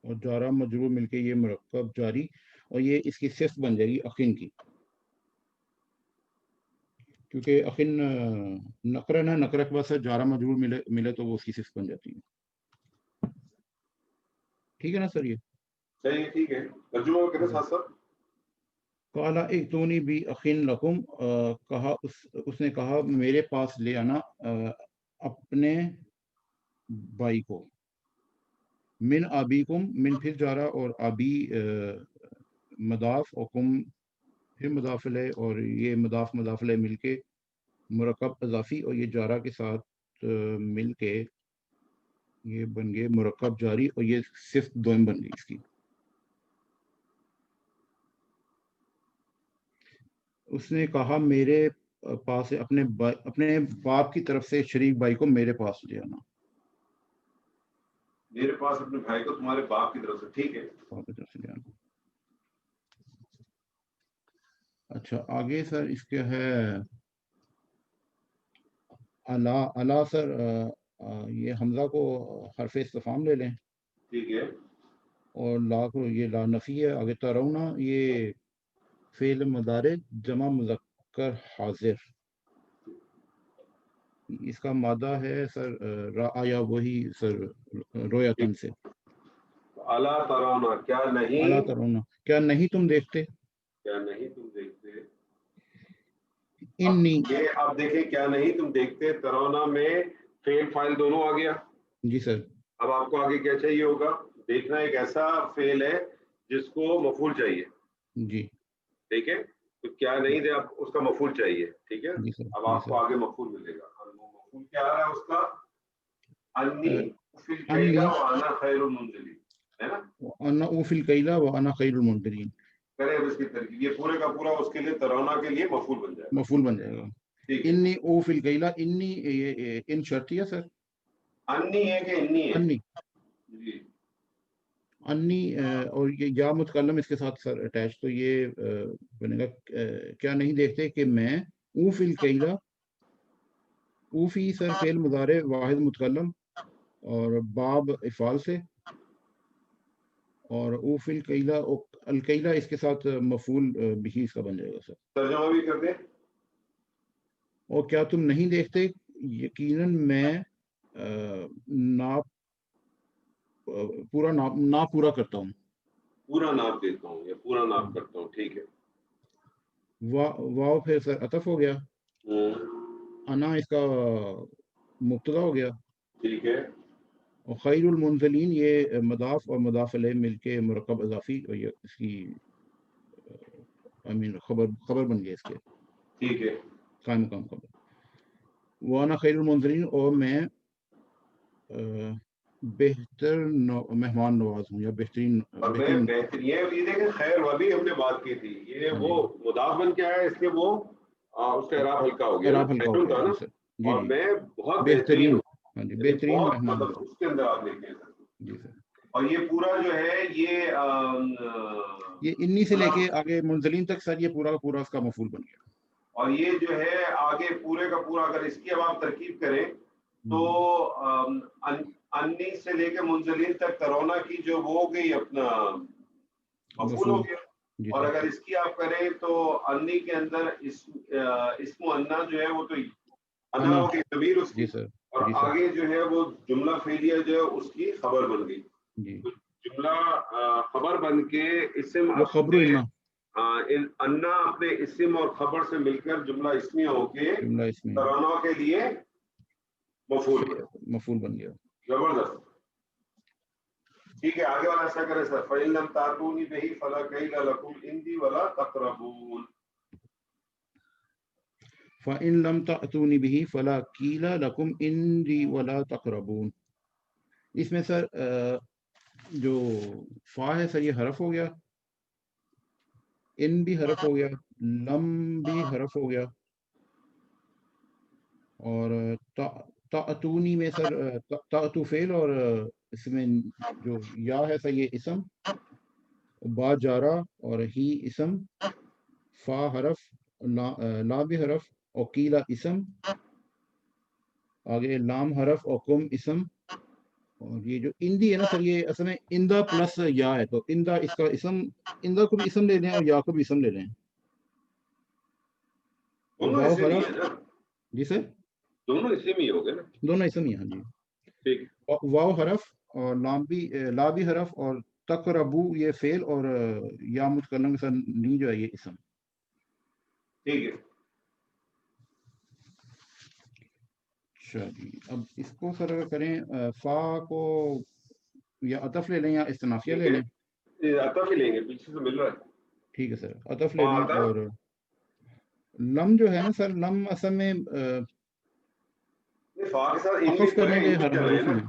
اور جارہ مجرور مل کے یہ مرکب جاری، اور یہ اس کی صفت بن جائے گی اخن کی، کیونکہ اخن نقرہ نہ، نقرہ کے بعد سر جارہ مجرور ملے تو وہ اس کی صفت بن جاتی ہے، ٹھیک ہے نا سر؟ یہ صحیح، ٹھیک ہے، ترجمہ کریں ساتھ ساتھ۔ قالا ائتونی بی اخن لکم، کہا اس نے کہا میرے پاس لے آنا اپنے بھائی کو، من ابیکم، من پھر جارہ اور ابی مضاف، اور کم پھر مضاف الیہ، اور یہ مضاف الیہ مل کے مرکب اضافی، اور یہ جارہ کے ساتھ مل کے یہ بن گئے مرکب جاری، اور یہ صفت دوم بن گئی اس کی۔ اس نے کہا میرے پاس اپنے باپ کی طرف سے شریک بھائی کو میرے پاس لے آنا، میرے پاس اپنے بھائی کو تمہارے باپ کی طرف سے، ٹھیک ہے، باپ کی طرف سے لے آنا۔ اچھا آگے سر اس کے ہے الا سر، یہ حمزہ کو حرف استفہام لے لیں، ٹھیک ہے، اور لا کو یہ لا نفی ہے۔ آگے ترونا یہ فعل مضارع جمع مذکر حاضر، اس کا مادہ ہے سر رعایا، وہی سر رویتن سے، الا ترونا، کیا نہیں، الا ترونا کیا نہیں تم دیکھتے، کیا نہیں تم دیکھتے، انی، یہ آپ دیکھیں کیا نہیں تم دیکھتے، ترونا میں فعل فاعل دونوں آ گیا۔ جی سر۔ اب آپ کو آگے کیا چاہیے ہوگا، دیکھنا ایک ایسا فعل ہے جس کو مفعول چاہیے، جی ٹھیک ہے، تو کیا نہیں دے آپ اس کا مفعول چاہیے، ٹھیک ہے، جی سر، اب آپ کو آگے مفعول ملے گا، مفعول کیا آ رہا ہے اس کا، انی فی الکیلا وانا خیر المنزلین، ہے نا، انا اوفی الکیلا وانا خیر المنزلین، کرے اب اس کی ترکیب، یہ پورے کا پورا اس کے لیے ترونا کے لیے مفعول بن جائے گا، مفعول بن جائے گا۔ ٹھیک ہے، انی اوفی الکیلا، انی ان شرطیہ سر، انی ہے کہ انی ہے، انی، جی انی اور یہ یا متکلم اس کے ساتھ سر اٹیچ، تو یہ بنے گا کیا نہیں دیکھتے کہ میں اوفی الکیلا، اوفی سر فعل مضارع واحد متکلم اور باب افعال سے، اور اوفی الکیلا، الکیلا اس کے ساتھ مفعول بھی اس کا بن جائے گا سر۔ ترجمہ بھی کر دیں، اور کیا تم نہیں دیکھتے یقیناً میں نا پورا کرتا ہوں، پورا ناپ دیتا ہوں یا پورا ناپ کرتا ہوں، ٹھیک ہے، واو پھر سر عطف ہو گیا، انا اس کا مبتدا ہو گیا، ٹھیک ہے، اور خیر المنزلین یہ مضاف اور مضاف الیہ مل کے مرکب اضافی، اور یہ اس کی خبر بن گیا اس کے، ٹھیک ہے، قائم مقام خبر، وانا خیر المنزلین، اور میں بہتر مہمان نواز ہوں، یا بہترین اور میں بہترین، یہ دیکھیں خیر وبی ہم نے بات کی تھی، یہ وہ مضاف بن کے آیا، اس لیے وہ اس کا اعراب ہلکا ہو گیا، اعراب ہلکا ہو گیا، نا، جی سر، جی اور جی، میں بہت بہترین، بہترین، ہاں جی، بہترین بہت مہمان مطلب نواز، اس کے اندر آپ دیکھیں سر، جی سر۔ اور یہ پورا جو ہے یہ انی سے لے کے آگے منزلین تک سر یہ پورا کا پورا اس کا مفعول بن گیا، اور یہ جو ہے آگے پورے کا پورا اگر اس کی اب آپ ترکیب کریں تو انی سے لے کے منزلین تک ترونا کی جو وہ ہو گئی اپنا مفعول ہو گیا، جی اور سر اگر اس کی آپ کریں تو انی کے اندر اسم انا جو ہے وہ تو انا انا ہو گئی ضمیر اس جی کی، سر اور جی سر آگے جو ہے وہ جملہ فعلیہ جو ہے اس کی خبر بن گئی. جی جملہ خبر بن کے اسم وہ خبر اپنے انا انا اپنے اسم اور خبر سے مل کر جملہ اسمیہ ہو کے جملہ اس میں ترانہ کے لیے مفعول بنا. مفعول بن گیا. زبردست. ٹھیک ہے آگے والا ایسا کرے سر. فَإِن لَمْ تَأْتُونِ بِهِ فَلَا كَيْلَ لَكُمْ عِندِي وَلَا تَقْرَبُونَ. فَإِن لَمْ تَأْتُونِ بِهِ فَلَا قِيلَ لَكُمْ عِندِي وَلَا تَقْرَبُونَ. اس میں سر جو فا ہے سر یہ حرف ہو گیا، ان بھی حرف ہو گیا، لم بھی حرف ہو گیا، اور تأتونی میں سر تأتو فعل، اور اس میں جو یا ہے سر یہ اسم، با جارہ اور ہی اسم، فا حرف، لا بھی حرف، اور قیلا اسم، آگے لام حرف اور کم اسم. اور یہ جو اندی ہے نا سر یہ اصل میں اندا پلس یا ہے، تو اندا اس کا اسم، اندا کو بھی اسم لے لیں اور یا کو بھی اسم لے لیں. دونوں واو اسم ہی حرف ہے نا، جی سر دونوں اسم ہی ہو گئے نا. دونوں اسم ہی ہیں جی. ٹھیک. واو حرف اور لا بھی حرف، اور تقربو یہ فعل، اور یا متکلم کے ساتھ نی جو ہے یہ اسم. ٹھیک ہے. اچھا جی اب اس کو سر کریں فا کو یا عطف لے لیں یا استنافیہ لے لیں. عطف ہی لیں گے، پیچھے سے مل رہا ہے. ٹھیک ہے سر عطف لے لیں. عطف. اور لم جو ہے نا سر لم اصل میں فا کے ساتھ ان بھی عطف تو کرنے ہے، کے ان بھی چل رہے ہیں حروف نا. ہیں.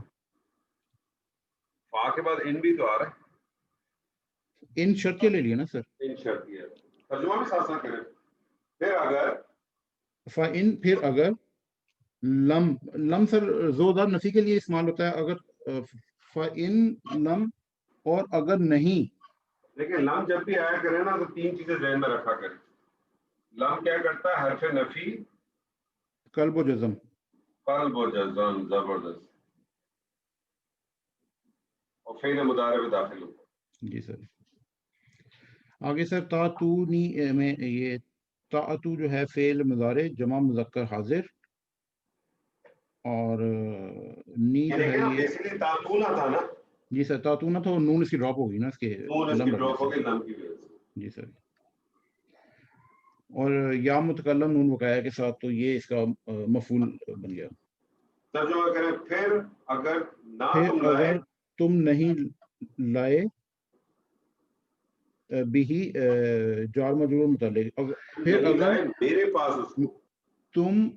فا کے بعد ان بھی تو آ رہا ہے. ان شرطیہ لے لیے نا سر. ان شرط ہے. ترجمہ بھی ساتھ ساتھ کریں. پھر اگر فَإِن پھر اگر لم سر زوردار نفی کے لیے استعمال ہوتا ہے. اگر فَإِن لم اور اگر نہیں. لیکن لم جب بھی آیا کرے نا تو تین چیزیں ذہن میں رکھا کرے. لم کیا کرتا ہے؟ حرف نفی، قلب و جزم. قلب و جزم. زبردست. اور فعل مضارع میں داخل ہوتا. جی سر آگے سر تاتونی میں یہ تاتو جو ہے فعل مضارع جمع مذکر حاضر، اور نی جو ہے یہ بیسیکلی تاتونا تھا نا. جی سر تاتونا تھا، اور نون اس کی ڈراپ ہو گئی نا اس کے نون اس کی لم رکھنے ڈراپ ہو سے. گئی لم کی وجہ سے. جی سر اور یا متکلم نون وقایا کے ساتھ، تو یہ اس کا مفعول بن گیا. ترجمہ کریں. پھر اگر نہ پھر تم لائے اگر تم نہیں لائے بھی جار مجرور متعلق. پھر نہیں اگر لائے میرے پاس اس کو. تم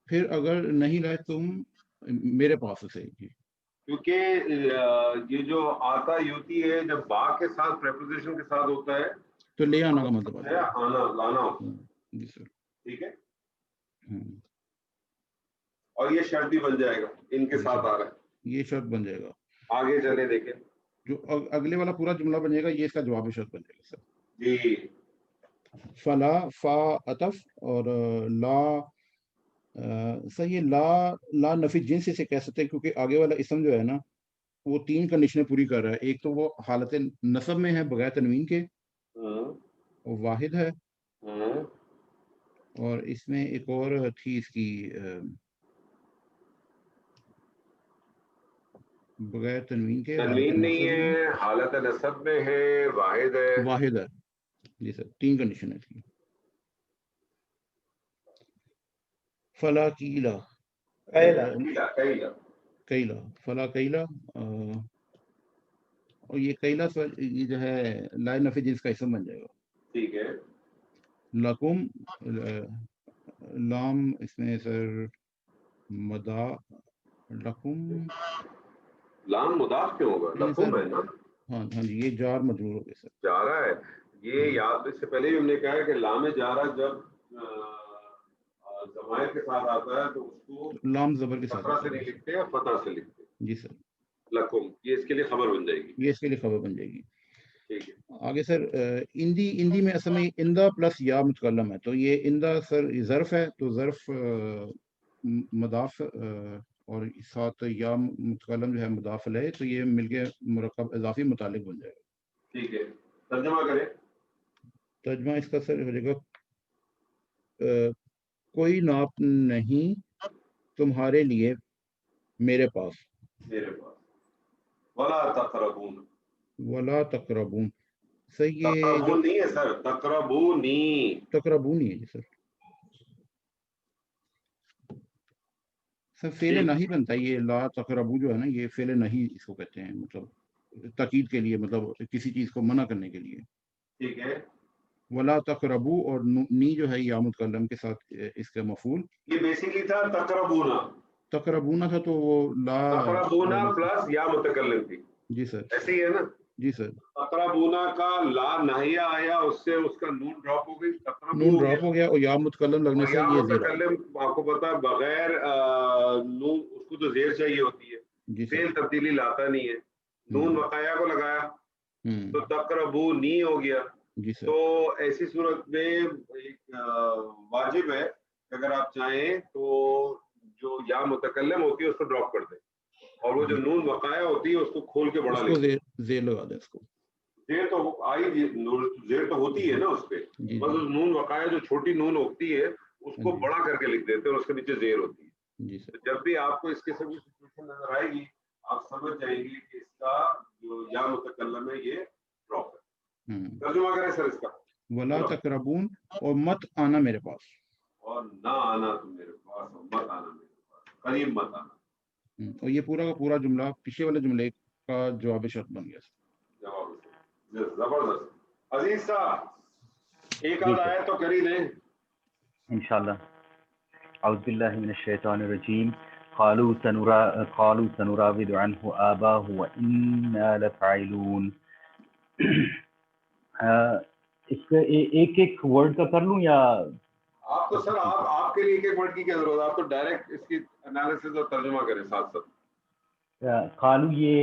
پھر اگر نہیں لائے تم میرے پاس سے. جی کیونکہ یہ جو آتا یوتی ہے جب با کے ساتھ پریپوزیشن کے ساتھ ہوتا ہے تو لے آنا کا مطلب ہے آنا لانا ہوتا ہے. جی سر. ٹھیک ہے. اور یہ شرط بھی بن جائے گا ان کے ساتھ آ رہا ہے. یہ شرط بن جائے گا. آگے چلے دیکھیں جو اگلے والا پورا جملہ بن جائے گا، یہ اس کا جواب شرط بن جائے گا سر. جی. فلا فا عطف، اور لا سر یہ لا نفی جنس سے کہہ سکتے ہیں، کیونکہ آگے والا اسم جو ہے نا وہ تین کنڈیشنیں پوری کر رہا ہے. ایک تو وہ حالت نصب میں ہے بغیر تنوین کے، وہ واحد ہے، اور اس میں ایک اور تھی اس کی بغیر تنوین کے، تنوین نہیں ہے، حالت نصب میں ہے، واحد ہے. واحد ہے. جی سر تین کنڈیشن ہے اس کی. فلا قیلا کیلا فلا کیلا، اور یہ کیلا سر یہ جو ہے لائن نفی جنس کا اسم بن جائے گا. ٹھیک ہے. لکم لام اس میں سر مدا لکم لام مضاف کیوں ہوگا؟ لکم ہے نا. ہاں جی یہ جار مجرور ہو گیا سر. جا رہا ہے یہ یاد. اس سے پہلے ہی ہم نے کہا ہے کہ لام جارہ جب ضمائر کے ساتھ آتا ہے تو اس کو لام زبر کے ساتھ کسرہ سے نہیں لکھتے یا فتح سے لکھتے. جی سر. لکم یہ اس کے لیے خبر بن جائے گی. یہ اس کے لیے خبر بن جائے گی. ٹھیک ہے. آگے سر اندی میں اصل میں اندا پلس یا متکلم ہے، تو یہ اندا سر ظرف ہے، تو ظرف مضاف اور ساتھ یا متکلم جو ہے مضاف علیہ، تو یہ مل کے مرکب اضافی متعلق بن جائے گا. ٹھیک ہے. ترجمہ کریں. ترجمہ اس کا سر ہو جائے گا کوئی ناپ نہیں تمہارے لیے میرے پاس، ولا تقربون، ولا تقربون. سر یہ تقربون نہیں ہے سر، تقربونی. تقربون ہی ہے جی سر. سر فعل نہیں بنتا یہ لا تقربو جو ہے نا، یہ فعل نہیں اس کو کہتے ہیں، مطلب تاکید کے لیے، مطلب کسی چیز کو منع کرنے کے لیے. ٹھیک ہے. ولا تقربو اور نی جو ہے یا متکلم کے ساتھ اس کا مفعول. یہ بیسیکلی تھا تقربونا، تقربونا تھا تو وہ لا تقربونا پلس یا متکلم تھی. جی سر. ایسے ہی ہے نا. جی سر. تقربونا کا لا نہیہ آیا، اس سے اس کا نون ڈراپ ہو گئی، نون ڈراپ ہو گیا اور یا متکلم لگنے سے یا یہ زیر. متکلم آپ کو پتا ہے بغیر نون اس کو تو زیر چاہیے ہوتی ہے. جی سر. فعل تبدیلی لاتا نہیں ہے. نون وقایا کو لگایا تو تقربونی ہو گیا. جی سر. تو ایسی صورت میں ایک واجب ہے کہ اگر آپ چاہیں تو جو یا متکلم ہوتی ہے اس کو ڈراپ کر دیں، اور وہ جو نون وقایا ہوتی ہے اس کو کھول کے بڑا اس کو لیں. زیر لگا دیں. اس کو زیر تو آئی، زیر تو ہوتی ہے نا اس پہ، بس اس نون وقایا جو چھوٹی نون ہوتی ہے اس کو بڑا کر کے لکھ دیتے ہیں اور اس کے نیچے زیر ہوتی ہے. جی سر. جب بھی آپ کو اس قسم کی سچویشن نظر آئے گی آپ سمجھ جائیں گے کہ اس کا جو یا متکلم ہے یہ ڈراپ ہے. ترجمہ کریں سر اس کا. ولا تقربون اور مت آنا میرے پاس، اور نہ آنا تم میرے پاس، اور مت آنا میرے پاس، قریب مت آنا. اور یہ پورا کا پورا جملہ پیچھے والے جملے کا جواب شرط بن گیا. جواب زبردست. عزیز صاحب ایک آدھ آیت تو کر ہی دیں انشاءاللہ. اعوذ باللہ من الشیطان الرجیم. قالوا سنراود عنه آباءه وإنا لفاعلون. اس کا ایک ایک ورڈ کا کر لوں یا آپ تو سر آپ کے لیے ایک ایک ورڈ کی کیا ضرورت ہے؟ آپ تو ڈائریکٹ اس کی انالیسس اور ترجمہ کریں ساتھ ساتھ. قالو یہ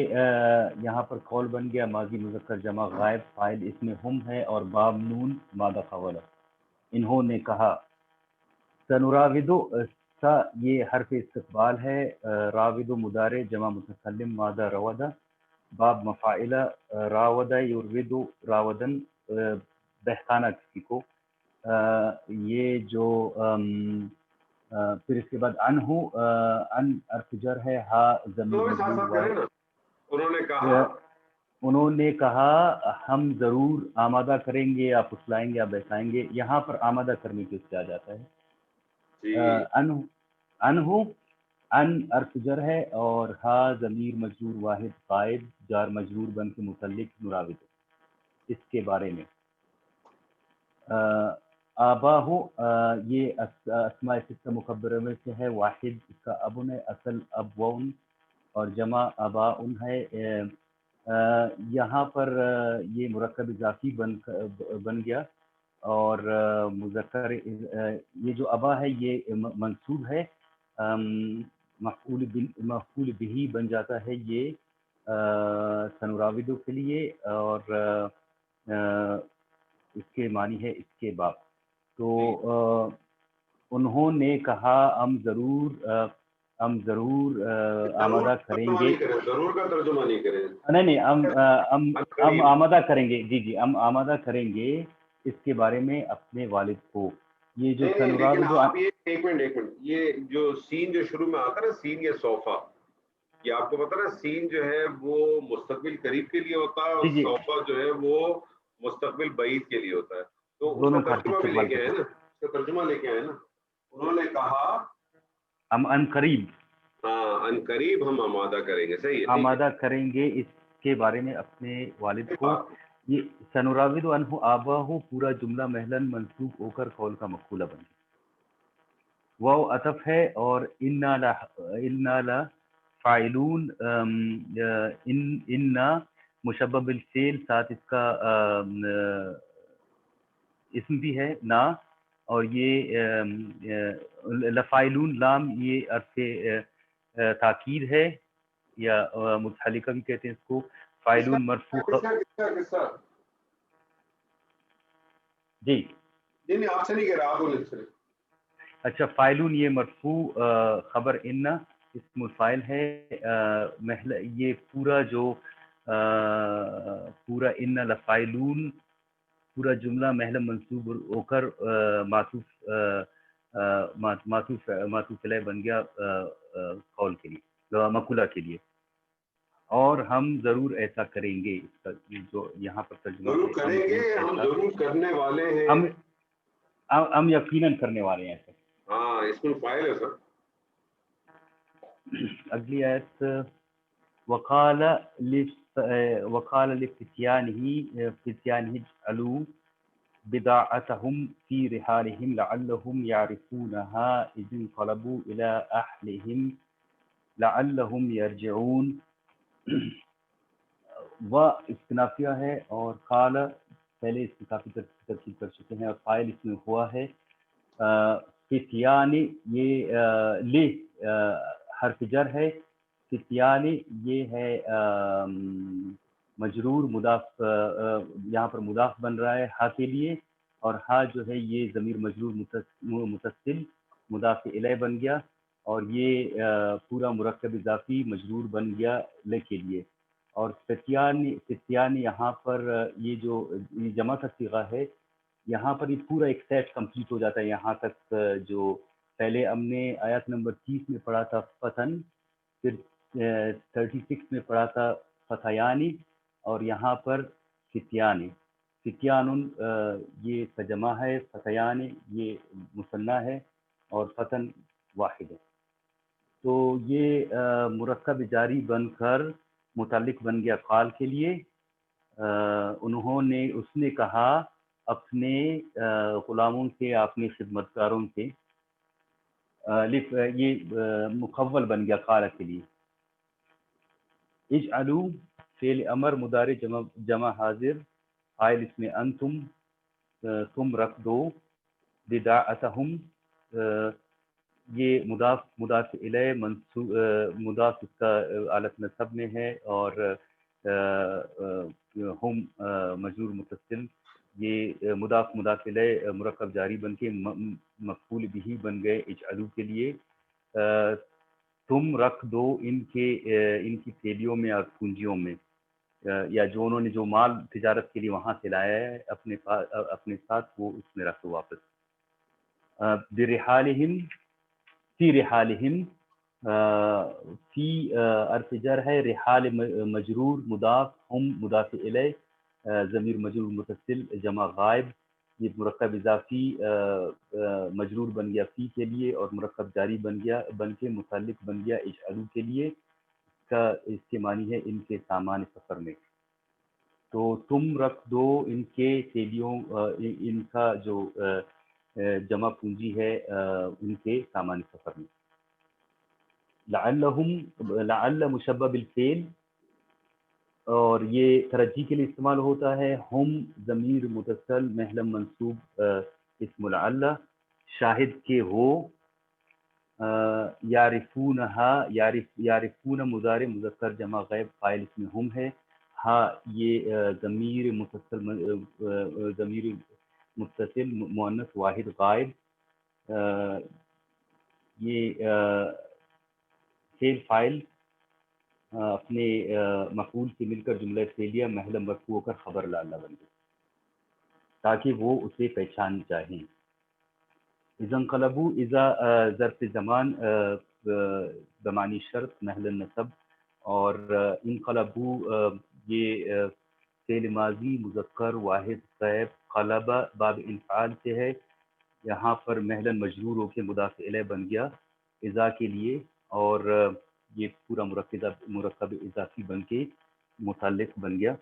یہاں پر قول بن گیا، ماضی مذکر جمع غائب، فاعل اس میں ہم ہے اور باب نون مادہ قولا. انہوں نے کہا. سنراودو سا یہ حرف استقبال ہے، راودو مضارع جمع متکلم مادہ رودا، باب مفاعلہ راودہ یرویدو راودن بہتانا کسی کو. یہ جو پھر اس کے بعد انہو ان حرف جر ہے، ہا ضمیر مجرور واحد. انہوں نے کہا ہم ضرور آمادہ کریں گے یا پھسلائیں گے یا بہتائیں گے. یہاں پر آمادہ کرنے کے اس سے آ جاتا ہے. انہو ان حرف جر ہے اور ہا ضمیر مجرور واحد قائد جار مجرور بن کے متعلق نراود. اس کے بارے میں آباہو یہ اسماء ستہ مکبرہ میں سے ہے. واحد اس کا ابن ہے، اصل ابون اور جمع اباؤن ہے. یہاں پر یہ مرکب اضافی بن گیا اور مذکر یہ جو ابا ہے یہ منصوب ہے، مفعول بہی بن جاتا ہے یہ سنراودو کے لیے، اور اس کے معنی ہے اس کے باپ. تو انہوں نے کہا ہم ضرور آمادہ کریں گے. ضرور کا ترجمہ نہیں کریں. نہیں ہم آمادہ کریں گے. جی ہم آمادہ کریں گے اس کے بارے میں اپنے والد کو. یہ جو ایک منٹ یہ جو سین جو شروع میں آتا ہے نا، سین یا صوفہ، یہ آپ کو پتا نا سین جو ہے وہ مستقبل قریب کے لیے ہوتا ہے اور صوفہ جو ہے وہ مستقبل بعید کے لیے ہوتا ہے. تو اس کا ترجمہ بھی لے کے آئے نا، اس کا ترجمہ لے کے آئے نا. انہوں نے کہا ہم ان قریب، ہاں ان قریب ہم آمادہ کریں گے. صحیح ہے، آمادہ کریں گے اس کے بارے میں اپنے والد کو. یہ سنراود عنہ آباہو پورا جملہ محلن منصوب ہو کر قول کا مفعول بن گیا. واو عطف ہے اور انا لفاعلون، انا مشبہ بالفعل ساتھ اس کا اسم بھی ہے نا، اور یہ لفاعلون لام یہ عرف تاکید ہے یا متحلقہ بھی کہتے ہیں اس کو. فاعلون مرفوع جی نہیں آپ سے نہیں کہہ رہا، آپ بولیں. اچھا فاعلون یہ مرفوع خبر ان اسم الفاعل ہے. یہ پورا جو پورا ان لفاعلون پورا جملہ محل منصوب ہو کر معطوف علیہ بن گیا قول کے لیے، مقولہ کے لیے. اور ہم ضرور ایسا کریں گے. اس کا جو یہاں پر ترجمہ ضرور کریں گے، ہم ضرور کرنے والے ہیں، ہم یقیناً کرنے والے ہیں ایسا. ہاں اس میں فائل ہے سر. اگلی آیت وقال لفتيانه اجعلوا بضاعتهم في رحالهم لعلهم يعرفونها إذ انقلبوا إلى أهلهم لعلهم يرجعون. وہ استنافیہ ہے اور قال پہلے اس کی کافی ترتیب کر چکے ہیں، اور فاعل اس میں ہوا ہے فتیان. یہ لے حرف جر ہے. فتیان یہ ہے مجرور مضاف، یہاں پر مضاف بن رہا ہے ہا کے لیے، اور ہا جو ہے یہ ضمیر مجرور متصل مضاف الیہ بن گیا، اور یہ پورا مرکب اضافی مجرور بن گیا لے کے لیے. اور فتیان یہاں پر یہ جو جمع کا صیغہ ہے، یہاں پر یہ پورا ایک سیٹ کمپلیٹ ہو جاتا ہے. یہاں تک جو پہلے ہم نے آیت نمبر 30 میں پڑھا تھا فتن، پھر 36 میں پڑھا تھا فتیانی، اور یہاں پر فتیان. فتیان یہ تجمع ہے، فتیان یہ مثنیٰ ہے، اور فتن واحد ہے. تو یہ مرکب جاری بن کر متعلق بن گیا قال کے لیے. اس نے کہا اپنے غلاموں سے، اپنے خدمتکاروں سے. یہ مخول بن گیا قال کے لیے. اجعلوا فعل امر مضارع جمع حاضر، فاعل اس میں انتم، تم رکھ دو. بداعتہم یہ مضاف الیہ مضاف اس کا آلت نصب میں ہے، اور ہم مجرور متصل. یہ مضاف الیہ مرکب جاری بن کے مفعول بھی بن گئے اجعلوا کے لیے. تم رکھ دو ان کی تھیلیوں میں اور کنجیوں میں، یا جو انہوں نے جو مال تجارت کے لیے وہاں سے لایا ہے اپنے ساتھ، وہ اس میں رکھ دو واپس. برحالہم فی رحالہم، فی حرف جر ہے، رحال مجرور مضاف، ہم مضاف الیہ ضمیر مجرور متصل جمع غائب. یہ مرکب اضافی مجرور بن گیا فی کے لیے، اور مرکب جاری بن کے متعلق بن گیا اجعلوا کے لیے. اس کے معنی ہے ان کے سامان سفر میں. تو تم رکھ دو ان کے تھیلیوں، ان کا جو جمع پونجی ہے ان کے سامان سفر میں. لعل مشبہ بالفعل، اور یہ ترجی کے لیے استعمال ہوتا ہے. ہم ضمیر متصل محلم منصوب اسم لعل، شاہد کے ہو. یعرفون مضارع مذکر جمع غیب، فاعل اس میں ہم ہے. ہاں یہ ضمیر متصل مؤنث واحد غائب. یہ فعل فاعل اپنے مفعول سے مل کر جملہ فعلیہ محل مرفوع ہو کر خبر لعل بن گئے تاکہ وہ اسے پہچان جائیں. اذا انقلبوا، اذا ظرف زمان زمانی شرط محل نصب، اور انقلبوا یہ فعل ماضی مذکر واحد غائب. قلب باب انفعال سے ہے، یہاں پر محل مجرور ہو کے مضاف الیہ بن گیا اذا کے لیے، اور یہ پورا مرکب اضافی بن کے متعلق بن گیا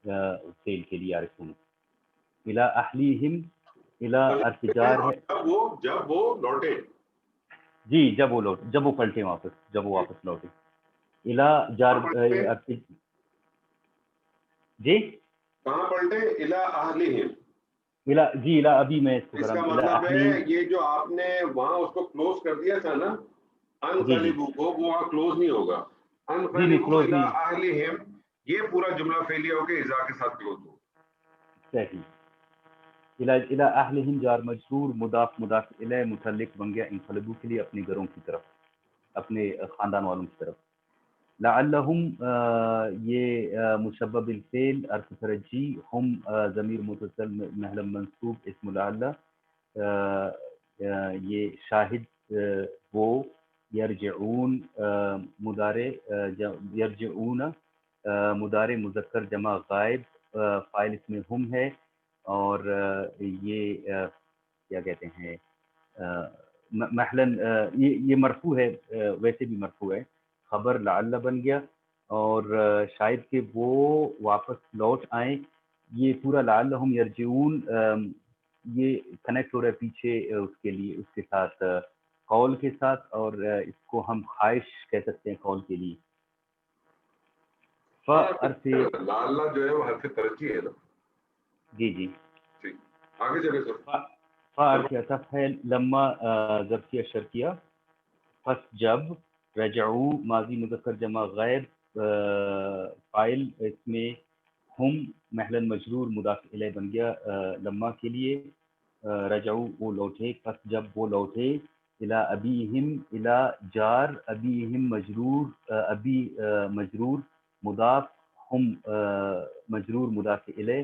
فعل کے لیے. عارفون الی اہلیہم، الی ارتجار ہے جب وہ لوٹے، جی جب وہ پلٹے واپس، جب وہ واپس لوٹے. الی جار جی کہاں پلٹے؟ الی اہلیہم. جی الی ابھی میں اس کو اس کر کا رہا ہوں. مطلب ہے یہ جو آپ نے وہاں اس کو کلوز کر دیا تھا نا انقلبوا کو، وہ وہاں کلوز نہیں ہوگا. انقلبوا الی اہلیہم یہ پورا جملہ فعلیہ ہو کے اذا کے ساتھ کلوز ہو. صحیح. الی اہلہم جار مجرور مضاف الیہ متعلق بن گیا انقلبوا کے لیے اپنے گھروں کی طرف، اپنے خاندان والوں کی طرف. لعلہم یہ مشبہ بالفعل حرف ترجی، ہم ضمیر متصل محل منصوب اسم لعلہ، یہ شاہد وہ، یرجعون مضارع یرجعون مضارع مذکر جمع غائب، فاعل اس میں ہم ہے، اور یہ کیا کہتے ہیں محلن یہ مرفوع ہے، ویسے بھی مرفوع ہے، خبر لعل بن گیا، اور شاید کہ وہ واپس لوٹ آئیں، یہ پورا لعلہم یرجعون یہ کنیکٹ ہو رہا ہے پیچھے اس کے لیے، اس کے ساتھ قول کے ساتھ، اور اس کو ہم خواہش کہہ سکتے ہیں قول کے لیے. لعل جو ہے وہ حرف ترجیح ہے نا؟ جی جی ٹھیک، آگے چلے سر. فارف عطف ہے، لما ظرفیہ شرطیہ، پس جب، رجعو ماضی مذکر جمع غائب، فاعل اس میں ہم محلن مجرور مضاف الیہ بن گیا لما کے لیے، رجعو وہ لوٹے، پس جب وہ لوٹے، الی ابیہم الی جار ابیہم مجرور، ابی مجرور مضاف، ہم مجرور مضاف الیہ،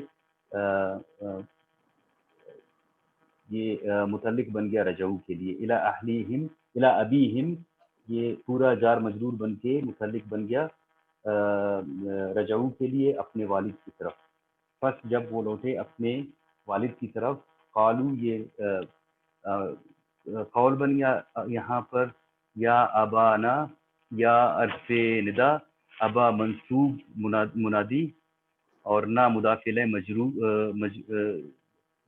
یہ متعلق بن گیا رجعو کے لیے، الی اہلیہم الی ابیہم، یہ پورا جار مجرور بن کے متعلق بن گیا رجعو کے لیے اپنے والد کی طرف. پس جب وہ لوٹے اپنے والد کی طرف، قالو یہ قول بن گیا یہاں پر، یا ابانا یا عرف ندا، ابا منصوب منادی، اور نہ مضاف الیہ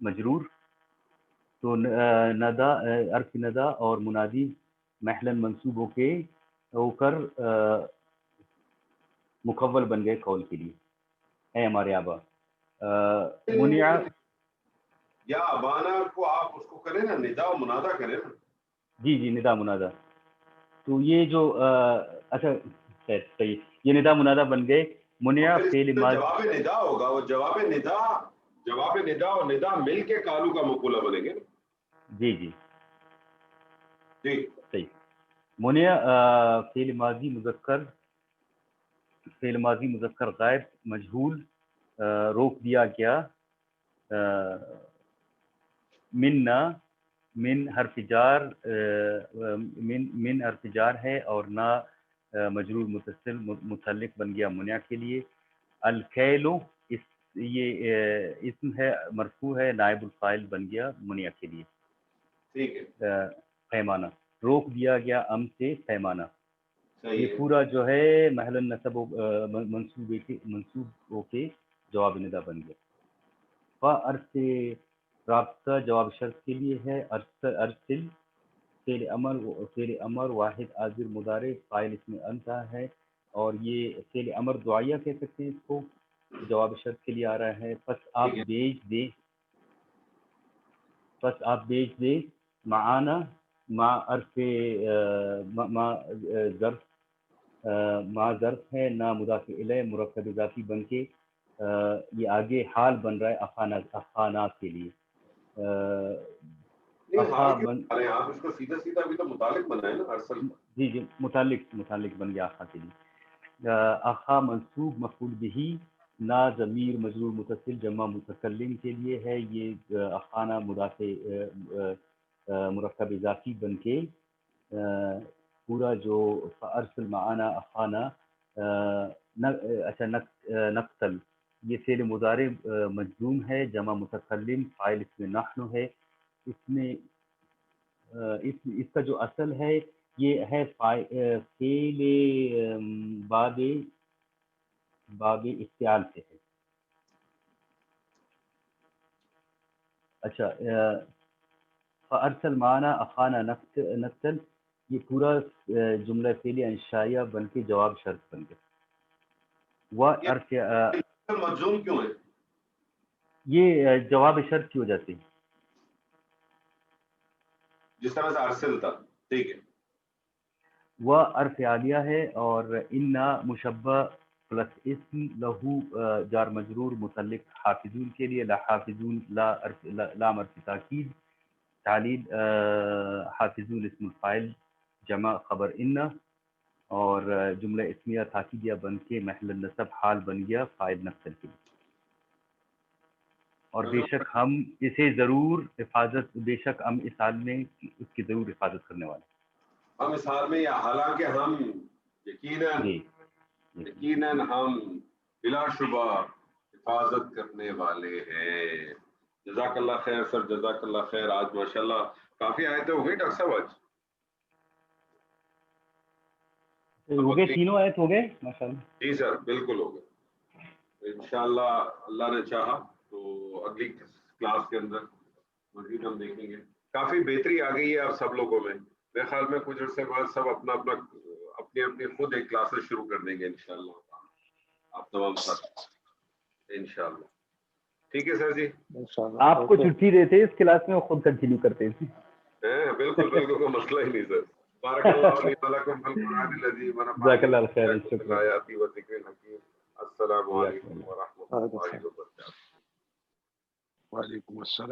مجرور، تو ندا عرف ندا اور منادی محلن منصوب ہو کر مکول بن گئے قول کے لیے، ہے ہمارے آبا. منع یا ابانا کو آپ اس کو کریں نا، ندا و منادا کریں نا. جی جی ندا منادا، تو یہ جو اچھا صحیح، یہ ندا منادا بن گئے. منع فعل ماضی جواب ندا ہوگا، وہ جواب ندا اور ندا مل کے کالو کا مقولہ بنیں گے. جی جی جی صحیح. منع فعل ماضی مذکر غائب مجہول، روک دیا گیا، من حرف جار، من حرف جار ہے، اور نہ مجرور متصل متعلق بن گیا منع کے لیے. الکیلو یہ اسم ہے مرفوع ہے، نائب الفاعل بن گیا منع کے لیے. ٹھیک ہے. پیمانہ، روک دیا گیا ام سے پیمانہ، صحیح یہ ہے. پورا جو ہے محل نصب منصوب ہو کے جواب ندا بن گیا. فارس رابطہ جواب شرط کے لیے ہے، ارسل فعل امر واحد حاضر مضارع، فاعل اس میں انت ہے، اور یہ فعل امر دعائیہ کہہ سکتے ہیں اس کو، جواب شرط کے لیے آ رہا ہے. پس آپ بیچ دیں معانا، مع عرف مع ظرف ہے، نہ مضاف الیہ مرکب اضافی بن کے یہ آگے حال بن رہا ہے افانات کے لیے. آپ اس کو سیدھا سیدھا بھی تو متعلق بنائیں نا ارسل. جی جی متعلق بن گیا اخا کے لیے. اخا منصوب مفعول بہی، نا ضمیر مجرور متصل جمع متکلم کے لیے ہے، یہ اخانہ مضاف مرکب اضافی بن کے پورا جو ارسل معانا اخانہ اچھا نقتل، یہ فعل مضارع مجزوم ہے، جمع متکلم، فاعل اس میں نحن ہے. اس میں اس کا جو اصل ہے یہ ہے فعل باب افتعال سے ہے. اچھا فارسل معنا اخانا نقتل، یہ پورا جملہ فعلیہ انشائیہ بن کے جواب شرط بن گیا. مجزوم کیوں ہے؟ یہ جواب شرط کی وجہ سے، جس طرح سے ارسل تھا. ٹھیک ہے. وہ عرف عالیہ ہے، اور انا مشبہ پلس اسم لہو جار مجرور متعلق حافظون کے لیے، لا حافظون لام عرف تاکید، تعلیل حافظون اسم الفاعل جمع خبر انا. اور جملہ اسمیہ تاکیدیہ بن کے محل النصب حال بن گیا فاعل نفس کے لیے. اور بے شک ہم اسے ضرور حفاظت، بے شک ہم اس حال میں اس کی ضرور حفاظت کرنے والے ہیں. ہم اس حال میں، یا حالانکہ ہم یقیناً جی یقیناً ہم بلا شبہ حفاظت کرنے والے ہیں. جزاک اللہ خیر سر، جزاک اللہ خیر. آج ماشاءاللہ کافی آیتیں ہو گئی ڈاکٹر صاحب آج. ہو گئے، تینوں آیت ہو گئے ماشاءاللہ. جی سر بالکل ہو گئے. انشاءاللہ اللہ نے چاہا تو اگلی کلاس کے اندر مزید ہم دیکھیں گے. کافی بہتری آ گئی ہے آپ سب لوگوں میں. میرے خیال میں کچھ عرصے بعد سب اپنا اپنی خود ایک کلاسز شروع کر دیں گے انشاءاللہ. آپ تمام ساتھ انشاءاللہ. ٹھیک ہے سر جی. آپ کو چھٹی دیتے اس کلاس میں، وہ خود کنٹینیو کرتے تھے. بالکل بالکل، کوئی مسئلہ ہی نہیں سر. بارک اللہ علی ولکم فی القرآن العظیم جزاک اللہ خیر. شکریہ. آیاتی و ذکر الحکیم. السلام علیکم ورحمۃ اللہ وبرکاتہ. وعلیکم السلام.